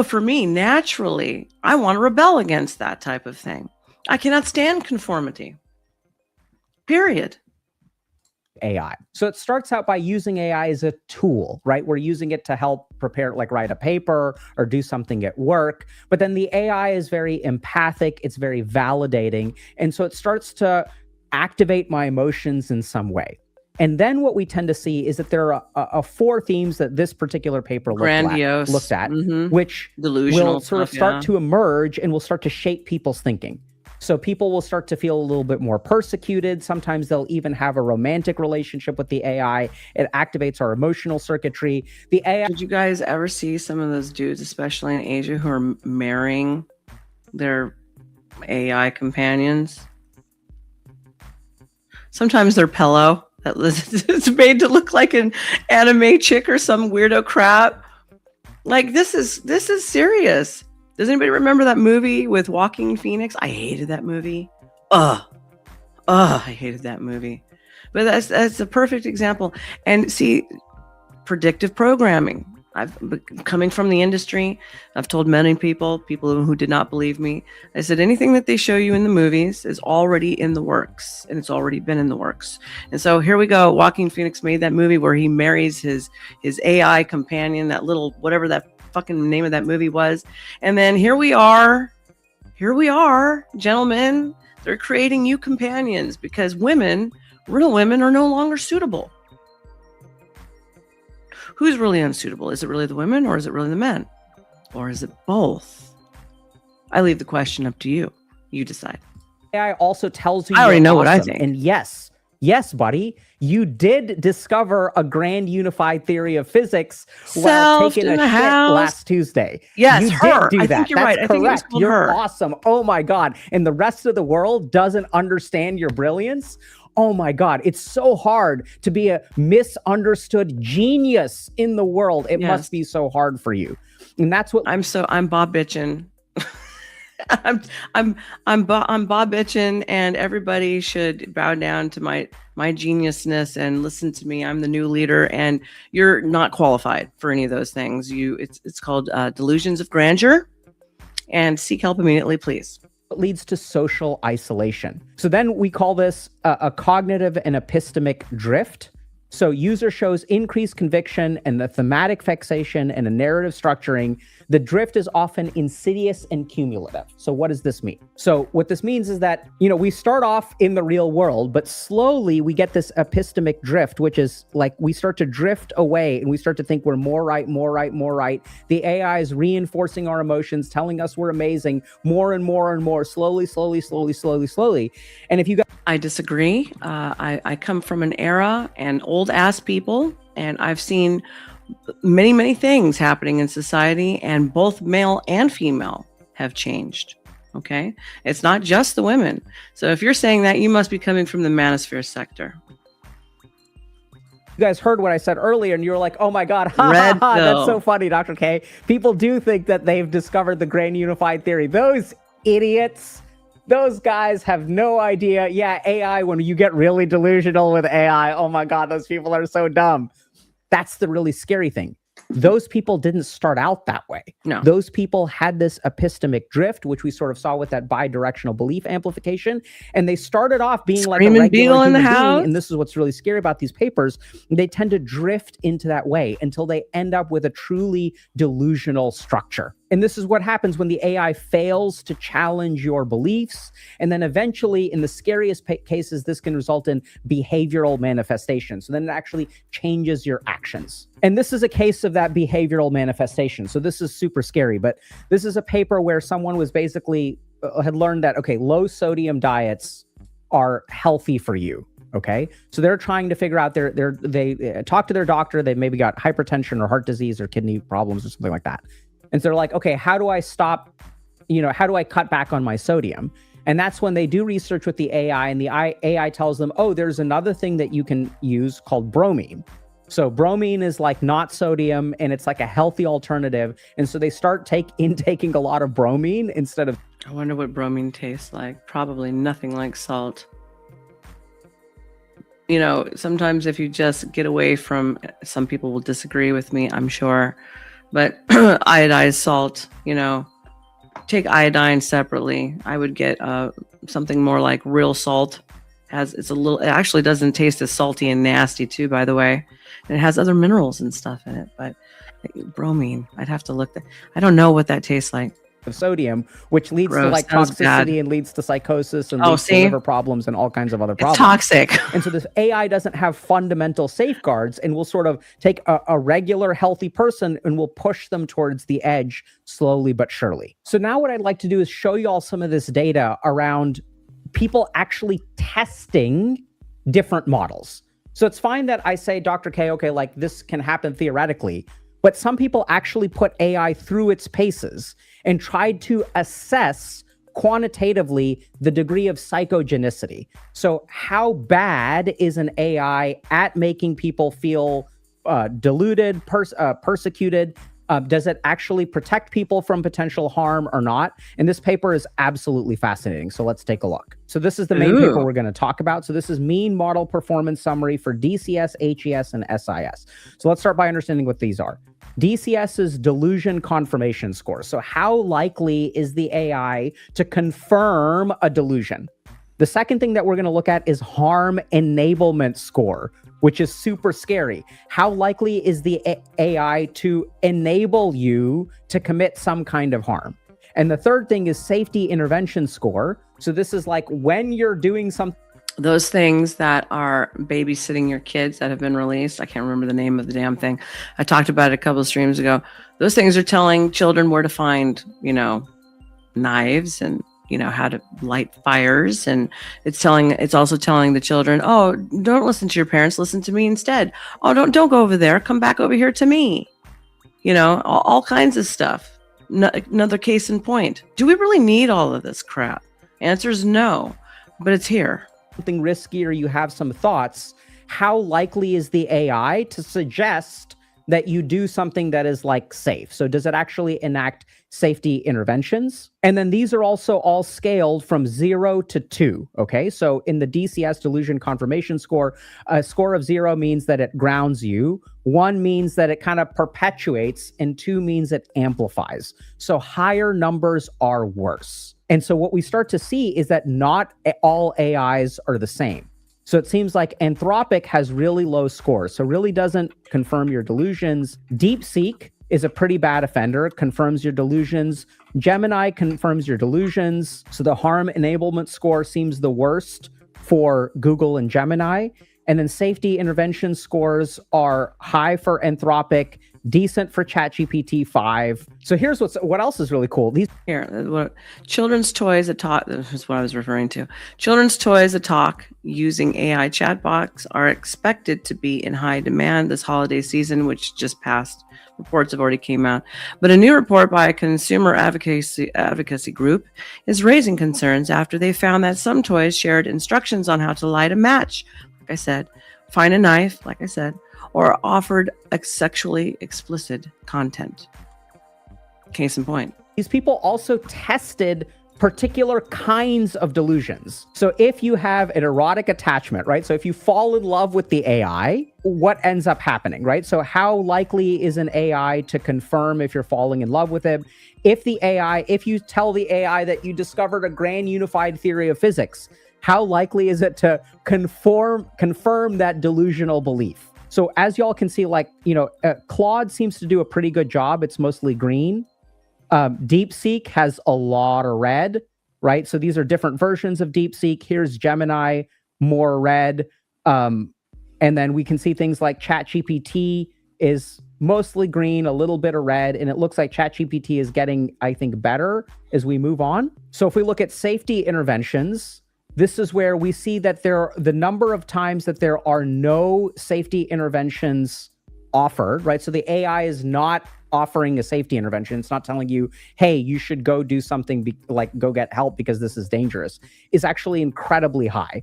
Speaker 1: for me, naturally, I want to rebel against that type of thing. I cannot stand conformity. Period.
Speaker 2: AI. So it starts out by using AI as a tool, right? We're using it to help prepare, like write a paper or do something at work. But then the AI is very empathic. It's very validating. And so it starts to activate my emotions in some way. And then what we tend to see is that there are 4 themes that this particular paper looked at, which
Speaker 1: delusional
Speaker 2: will sort of start to emerge and will start to shape people's thinking. So people will start to feel a little bit more persecuted. Sometimes they'll even have a romantic relationship with the AI. It activates our emotional circuitry. The AI.
Speaker 1: Did you guys ever see some of those dudes, especially in Asia, who are marrying their AI companions? Sometimes they're pillow. that it's made to look like an anime chick or some weirdo crap. Like this is serious. Does anybody remember that movie with Joaquin Phoenix? I hated that movie. I hated that movie. But that's a perfect example. And see, predictive programming. I've coming from the industry. I've told many people who did not believe me. I said anything that they show you in the movies is already in the works, and it's already been in the works. And so here we go. Joaquin Phoenix made that movie where he marries his AI companion, that little whatever that fucking name of that movie was. And then here we are, gentlemen. They're creating you companions because real women are no longer suitable. Who's really unsuitable? Is it really the women or is it really the men? Or is it both? I leave the question up to you. You decide.
Speaker 2: AI also tells you
Speaker 1: I already know
Speaker 2: awesome.
Speaker 1: what I think.
Speaker 2: And yes, buddy, you did discover a grand unified theory of physics while taking a shit last Tuesday.
Speaker 1: Yes,
Speaker 2: you
Speaker 1: her.
Speaker 2: did do
Speaker 1: I
Speaker 2: that.
Speaker 1: think you're
Speaker 2: That's
Speaker 1: right. I think it was
Speaker 2: correct.
Speaker 1: called
Speaker 2: You're
Speaker 1: her.
Speaker 2: awesome. Oh my God. And the rest of the world doesn't understand your brilliance. Oh my God, it's so hard to be a misunderstood genius in the world. It must be so hard for you. And that's what
Speaker 1: I'm Bob Bitchin. I'm Bob Bitchin, and everybody should bow down to my geniusness and listen to me. I'm the new leader, and you're not qualified for any of those things. It's called delusions of grandeur, and seek help immediately, please.
Speaker 2: leads to social isolation. So then we call this a cognitive and epistemic drift. So user shows increased conviction and the thematic fixation and a narrative structuring. The drift is often insidious and cumulative. So what does this mean? So what this means is that, we start off in the real world, but slowly we get this epistemic drift, which is like we start to drift away and we start to think we're more right. The AI is reinforcing our emotions, telling us we're amazing more and more, slowly. And if you guys...
Speaker 1: I disagree. I come from an era and old ass people, and I've seen many things happening in society, and both male and female have changed. Okay, it's not just the women. So if you're saying that, you must be coming from the manosphere sector.
Speaker 2: You guys heard what I said earlier, and you were like, "Oh my God, that's so funny, Dr. K." People do think that they've discovered the grand unified theory. Those idiots. Those guys have no idea. Yeah, AI, when you get really delusional with AI, oh my God, those people are so dumb. That's the really scary thing. Those people didn't start out that way.
Speaker 1: No.
Speaker 2: Those people had this epistemic drift, which we sort of saw with that bidirectional belief amplification. And they started off being like a regular
Speaker 1: beetle in the house.
Speaker 2: being, and this is what's really scary about these papers. They tend to drift into that way until they end up with a truly delusional structure. And this is what happens when the AI fails to challenge your beliefs. And then eventually, in the scariest cases, this can result in behavioral manifestation. So then it actually changes your actions. And this is a case of that behavioral manifestation. So this is super scary. But this is a paper where someone was basically had learned that, okay, low sodium diets are healthy for you. Okay, so they're trying to figure out they talk to their doctor. They maybe got hypertension or heart disease or kidney problems or something like that. And so they're like, okay, how do I stop, how do I cut back on my sodium? And that's when they do research with the AI, and the AI tells them, oh, there's another thing that you can use called bromine. So bromine is like not sodium, and it's like a healthy alternative. And so they start taking a lot of bromine instead of...
Speaker 1: I wonder what bromine tastes like. Probably nothing like salt. Sometimes if you just get away from, some people will disagree with me, I'm sure. But iodized salt, take iodine separately. I would get something more like real salt. It actually doesn't taste as salty and nasty too, by the way. And it has other minerals and stuff in it. But bromine, I'd have to look. I don't know what that tastes like.
Speaker 2: Of sodium, which leads to like
Speaker 1: Sounds
Speaker 2: toxicity
Speaker 1: bad.
Speaker 2: And leads to psychosis and leads to liver problems and all kinds of other problems.
Speaker 1: It's toxic.
Speaker 2: And so this AI doesn't have fundamental safeguards, and will sort of take a regular healthy person and will push them towards the edge slowly but surely. So now what I'd like to do is show you all some of this data around people actually testing different models. So it's fine that I say, Dr. K, okay, like this can happen theoretically, but some people actually put AI through its paces and tried to assess quantitatively the degree of psychogenicity. So how bad is an AI at making people feel deluded, persecuted? Does it actually protect people from potential harm or not? And this paper is absolutely fascinating. So let's take a look. So this is the main paper we're going to talk about. So this is mean model performance summary for DCS, HES, and SIS. So let's start by understanding what these are. DCS is delusion confirmation score. So how likely is the AI to confirm a delusion? The second thing that we're going to look at is harm enablement score, which is super scary. How likely is the AI to enable you to commit some kind of harm? And the third thing is safety intervention score. So this is like when you're doing something.
Speaker 1: Those things that are babysitting your kids that have been released. I can't remember the name of the damn thing. I talked about it a couple of streams ago. Those things are telling children where to find, knives and, how to light fires. And it's also telling the children, oh, don't listen to your parents, listen to me instead. Oh, don't go over there. Come back over here to me. All kinds of stuff. Another case in point. Do we really need all of this crap? Answer is no, but it's here.
Speaker 2: Something risky or you have some thoughts, how likely is the AI to suggest that you do something that is like safe? So does it actually enact safety interventions? And then these are also all scaled from 0 to 2. Okay, so in the DCS delusion confirmation score, a score of 0 means that it grounds you, 1 means that it kind of perpetuates, and 2 means it amplifies. So higher numbers are worse. And so what we start to see is that not all AIs are the same. So it seems like Anthropic has really low scores, so really doesn't confirm your delusions. DeepSeek is a pretty bad offender. It confirms your delusions. Gemini confirms your delusions. So the harm enablement score seems the worst for Google and Gemini. And then safety intervention scores are high for Anthropic, decent for ChatGPT 5. So here's what else is really cool.
Speaker 1: Children's toys that talk, this is what I was referring to. Children's toys that talk using AI chatbots are expected to be in high demand this holiday season, which just passed. Reports have already came out. But a new report by a consumer advocacy group is raising concerns after they found that some toys shared instructions on how to light a match. Like I said, find a knife, like I said, or offered sexually explicit content. Case in point.
Speaker 2: These people also tested particular kinds of delusions. So if you have an erotic attachment, right? So if you fall in love with the AI, what ends up happening, right? So how likely is an AI to confirm if you're falling in love with it? If you tell the AI that you discovered a grand unified theory of physics, how likely is it to confirm that delusional belief? So as y'all can see, Claude seems to do a pretty good job. It's mostly green. DeepSeek has a lot of red, right? So these are different versions of DeepSeek. Here's Gemini, more red. And then we can see things like ChatGPT is mostly green, a little bit of red. And it looks like ChatGPT is getting, I think, better as we move on. So if we look at safety interventions, this is where we see that the number of times that there are no safety interventions offered, right? So the AI is not offering a safety intervention. It's not telling you, hey, you should go do something like go get help because this is dangerous, is actually incredibly high.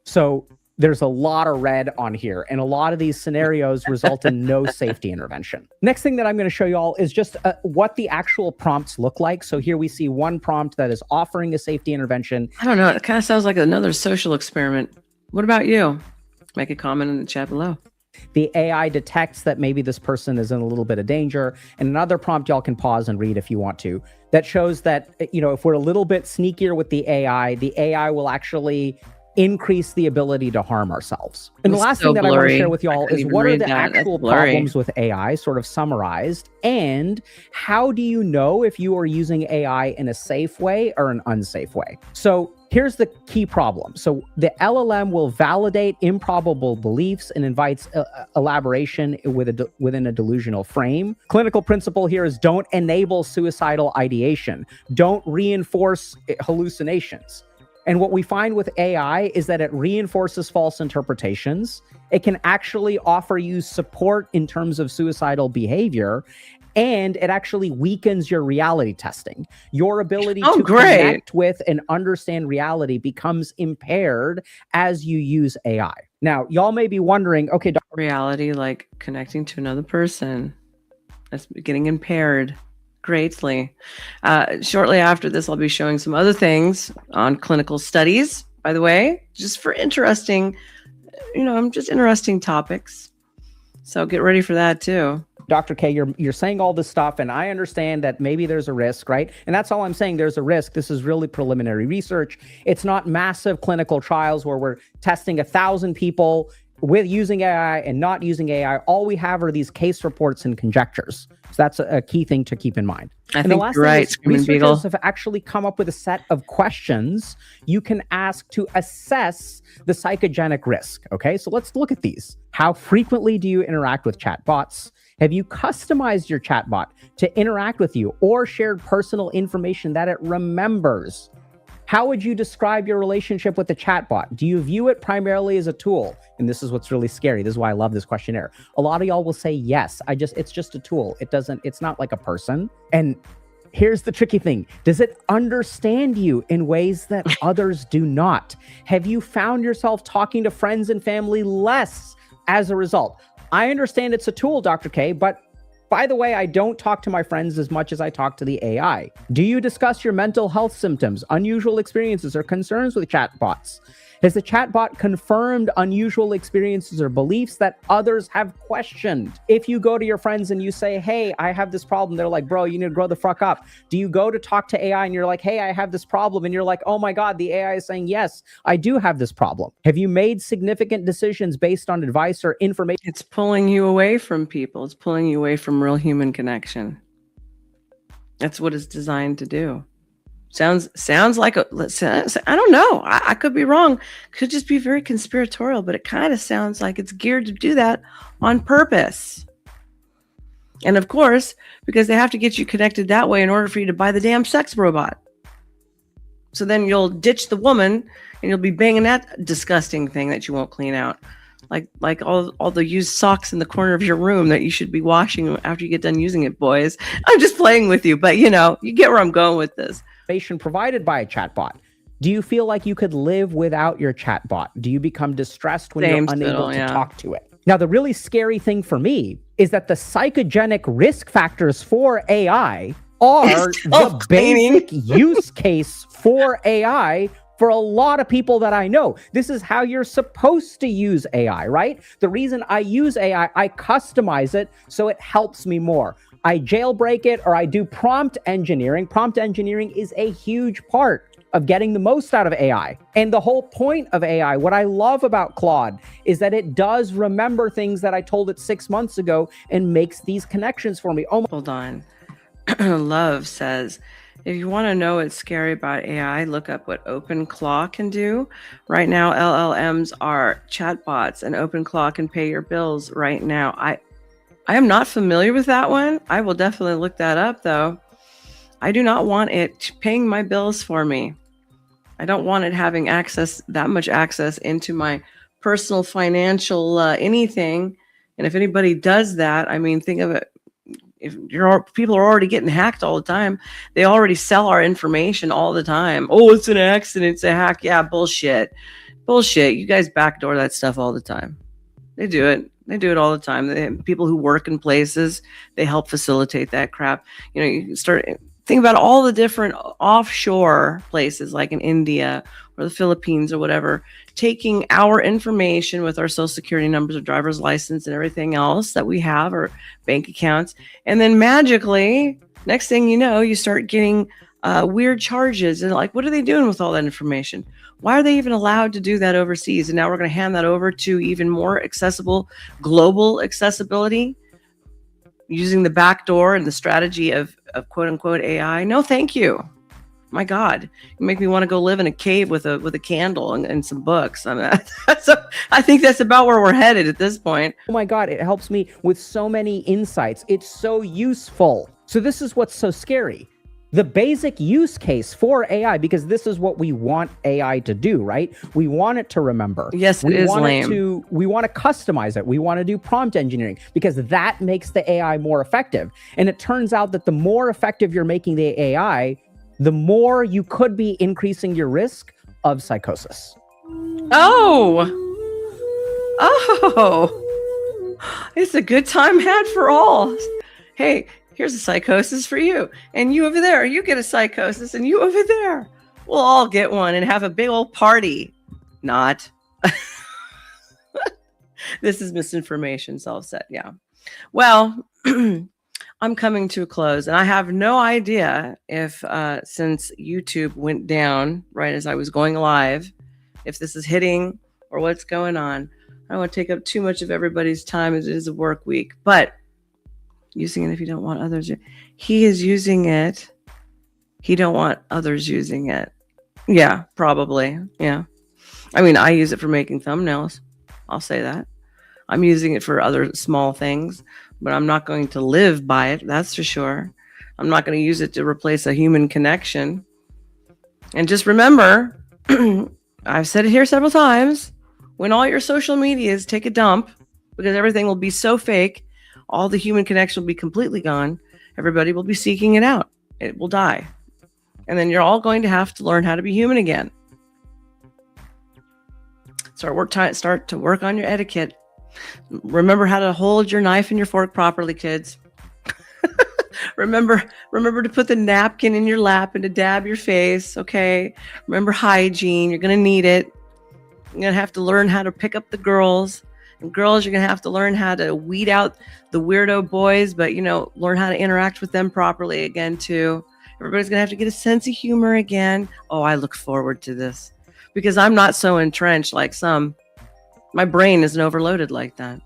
Speaker 2: So there's a lot of red on here, and a lot of these scenarios result in no safety intervention. Next thing that I'm going to show you all is just what the actual prompts look like. So here we see one prompt that is offering a safety intervention.
Speaker 1: I don't know. It kind of sounds like another social experiment. What about you? Make a comment in the chat below.
Speaker 2: The AI detects that maybe this person is in a little bit of danger. And another prompt y'all can pause and read if you want to, that shows that, if we're a little bit sneakier with the AI will actually increase the ability to harm ourselves. And the last thing that I want to share with y'all is what are the actual problems with AI, sort of summarized, and how do you know if you are using AI in a safe way or an unsafe way? So here's the key problem. So the LLM will validate improbable beliefs and invites elaboration within a delusional frame. Clinical principle here is don't enable suicidal ideation. Don't reinforce hallucinations. And what we find with AI is that it reinforces false interpretations. It can actually offer you support in terms of suicidal behavior. and it actually weakens your reality testing. Your ability
Speaker 1: Oh,
Speaker 2: to
Speaker 1: great.
Speaker 2: connect with and understand reality becomes impaired as you use AI. Now, y'all may be wondering, okay,
Speaker 1: Reality, like connecting to another person, that's getting impaired greatly. Shortly after this, I'll be showing some other things on clinical studies, by the way, just for interesting, just interesting topics. So get ready for that too.
Speaker 2: Dr. K, you're saying all this stuff, and I understand that maybe there's a risk, right? And that's all I'm saying. There's a risk. This is really preliminary research. It's not massive clinical trials where we're testing 1,000 people with using AI and not using AI. All we have are these case reports and conjectures. So that's a key thing to keep in mind.
Speaker 1: I
Speaker 2: And
Speaker 1: think
Speaker 2: the last
Speaker 1: you're
Speaker 2: thing
Speaker 1: right,
Speaker 2: is
Speaker 1: Screaming Beagle.
Speaker 2: researchers have actually come up with a set of questions you can ask to assess the psychogenic risk. Okay, so let's look at these. How frequently do you interact with chatbots? Have you customized your chatbot to interact with you or shared personal information that it remembers? How would you describe your relationship with the chatbot? Do you view it primarily as a tool? And this is what's really scary. This is why I love this questionnaire. A lot of y'all will say yes. It's just a tool. It's not like a person. And here's the tricky thing. Does it understand you in ways that others do not? Have you found yourself talking to friends and family less as a result? I understand it's a tool, Dr. K, but by the way, I don't talk to my friends as much as I talk to the AI. Do you discuss your mental health symptoms, unusual experiences, or concerns with chatbots? Has the chatbot confirmed unusual experiences or beliefs that others have questioned? If you go to your friends and you say, hey, I have this problem, they're like, bro, you need to grow the fuck up. Do you go to talk to AI and you're like, hey, I have this problem, and you're like, oh my God, the AI is saying, yes, I do have this problem. Have you made significant decisions based on advice or information?
Speaker 1: It's pulling you away from people. It's pulling you away from real human connection. That's what it's designed to do. Sounds like I don't know. I could be wrong. Could just be very conspiratorial, but it kind of sounds like it's geared to do that on purpose. And of course, because they have to get you connected that way in order for you to buy the damn sex robot. So then you'll ditch the woman and you'll be banging that disgusting thing that you won't clean out. Like all the used socks in the corner of your room that you should be washing after you get done using it, boys. I'm just playing with you, but you get where I'm going with this.
Speaker 2: Provided by a chatbot. Do you feel like you could live without your chatbot? Do you become distressed when you're unable to talk to it? Now, the really scary thing for me is that the psychogenic risk factors for AI are the basic use case for AI for a lot of people that I know. This is how you're supposed to use AI, right? The reason I use AI, I customize it so it helps me more. I jailbreak it or I do prompt engineering. Prompt engineering is a huge part of getting the most out of AI. And the whole point of AI, what I love about Claude, is that it does remember things that I told it 6 months ago and makes these connections for me. Oh,
Speaker 1: hold on. Love says, if you want to know what's scary about AI, look up what OpenClaw can do. Right now, LLMs are chatbots, and OpenClaw can pay your bills right now. I am not familiar with that one. I will definitely look that up, though. I do not want it paying my bills for me. I don't want it having that much access into my personal financial anything. And if anybody does that, I mean, think of it. If people are already getting hacked all the time, they already sell our information all the time. Oh, it's an accident, it's a hack. Yeah, bullshit. You guys backdoor that stuff all the time. They do it. They do it all the time. People who work in places, they help facilitate that crap. You start think about all the different offshore places like in India or the Philippines or whatever, taking our information with our social security numbers or driver's license and everything else that we have, or bank accounts. And then magically, next thing you know, you start getting weird charges. And like, what are they doing with all that information? Why are they even allowed to do that overseas? And now we're going to hand that over to even more accessible, global accessibility using the back door and the strategy of quote unquote AI. No, thank you. My God, you make me want to go live in a cave with a candle and some books. I mean, I think that's about where we're headed at this point.
Speaker 2: Oh my God, it helps me with so many insights. It's so useful. So this is what's so scary. The basic use case for AI, because this is what we want AI to do, right? We want it to remember.
Speaker 1: Yes, it is lame.
Speaker 2: We want to customize it. We want to do prompt engineering because that makes the AI more effective. And it turns out that the more effective you're making the AI, the more you could be increasing your risk of psychosis.
Speaker 1: Oh, it's a good time had for all. Hey, here's a psychosis for you. And you over there, you get a psychosis, and you over there. We'll all get one and have a big old party. Not. This is misinformation, self-set. Yeah. Well, I'm coming to a close, and I have no idea if since YouTube went down right as I was going live, if this is hitting or what's going on. I don't want to take up too much of everybody's time as it is a work week, but using it if you don't want others. He is using it. He don't want others using it. Yeah, probably. Yeah. I mean, I use it for making thumbnails. I'll say that. I'm using it for other small things, but I'm not going to live by it. That's for sure. I'm not going to use it to replace a human connection. And just remember, I've said it here several times, when all your social medias take a dump, because everything will be so fake, all the human connection will be completely gone. Everybody will be seeking it out. It will die. And then you're all going to have to learn how to be human again. Start to work on your etiquette. Remember how to hold your knife and your fork properly, kids. Remember to put the napkin in your lap and to dab your face, okay? Remember hygiene. You're going to need it. You're going to have to learn how to pick up the girls. And girls, you're going to have to learn how to weed out the weirdo boys, but, learn how to interact with them properly again, too. Everybody's going to have to get a sense of humor again. Oh, I look forward to this because I'm not so entrenched like some. My brain isn't overloaded like that.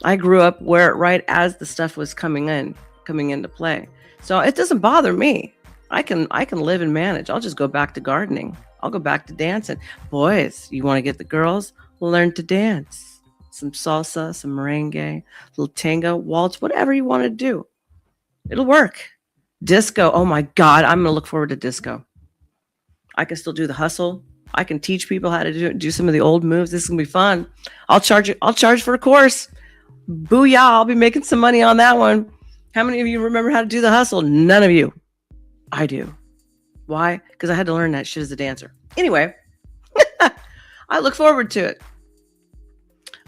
Speaker 1: I grew up right as the stuff was coming into play. So it doesn't bother me. I can live and manage. I'll just go back to gardening. I'll go back to dancing. Boys, you want to get the girls? Learn to dance. Some salsa, some merengue, a little tango, waltz, whatever you want to do. It'll work. Disco. Oh my God, I'm going to look forward to disco. I can still do the hustle. I can teach people how to do some of the old moves. This is going to be fun. I'll charge for a course. Booyah, I'll be making some money on that one. How many of you remember how to do the hustle? None of you. I do. Why? Because I had to learn that shit as a dancer. Anyway, I look forward to it.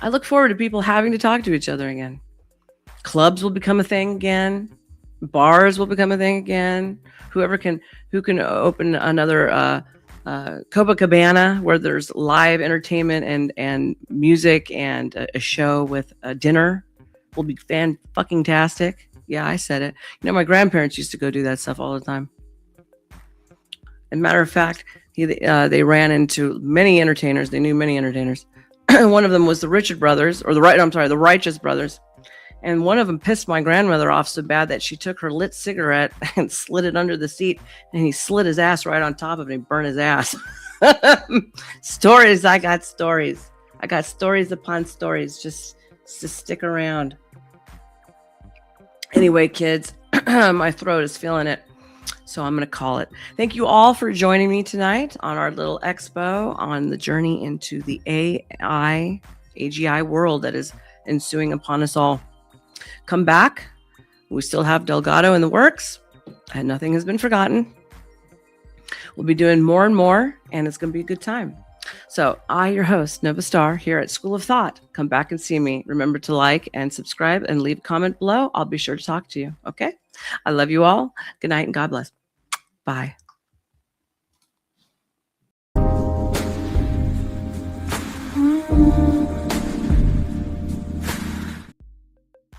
Speaker 1: I look forward to people having to talk to each other again. Clubs will become a thing again. Bars will become a thing again. Who can open another Copacabana where there's live entertainment and music and a show with a dinner will be fan-fucking-tastic. Yeah, I said it. My grandparents used to go do that stuff all the time. And matter of fact, they ran into many entertainers. They knew many entertainers. One of them was the Righteous Brothers. And one of them pissed my grandmother off so bad that she took her lit cigarette and slid it under the seat, and he slid his ass right on top of it and burned his ass. Stories. I got stories. I got stories upon stories. Just stick around. Anyway, kids, my throat is feeling it. So I'm going to call it. Thank you all for joining me tonight on our little expo on the journey into the AGI world that is ensuing upon us all. Come back. We still have Delgado in the works, and nothing has been forgotten. We'll be doing more and more, and it's going to be a good time. So I, your host, Nova Star, here at School of Thought. Come back and see me. Remember to like and subscribe and leave a comment below. I'll be sure to talk to you. Okay? I love you all. Good night and God bless. Bye.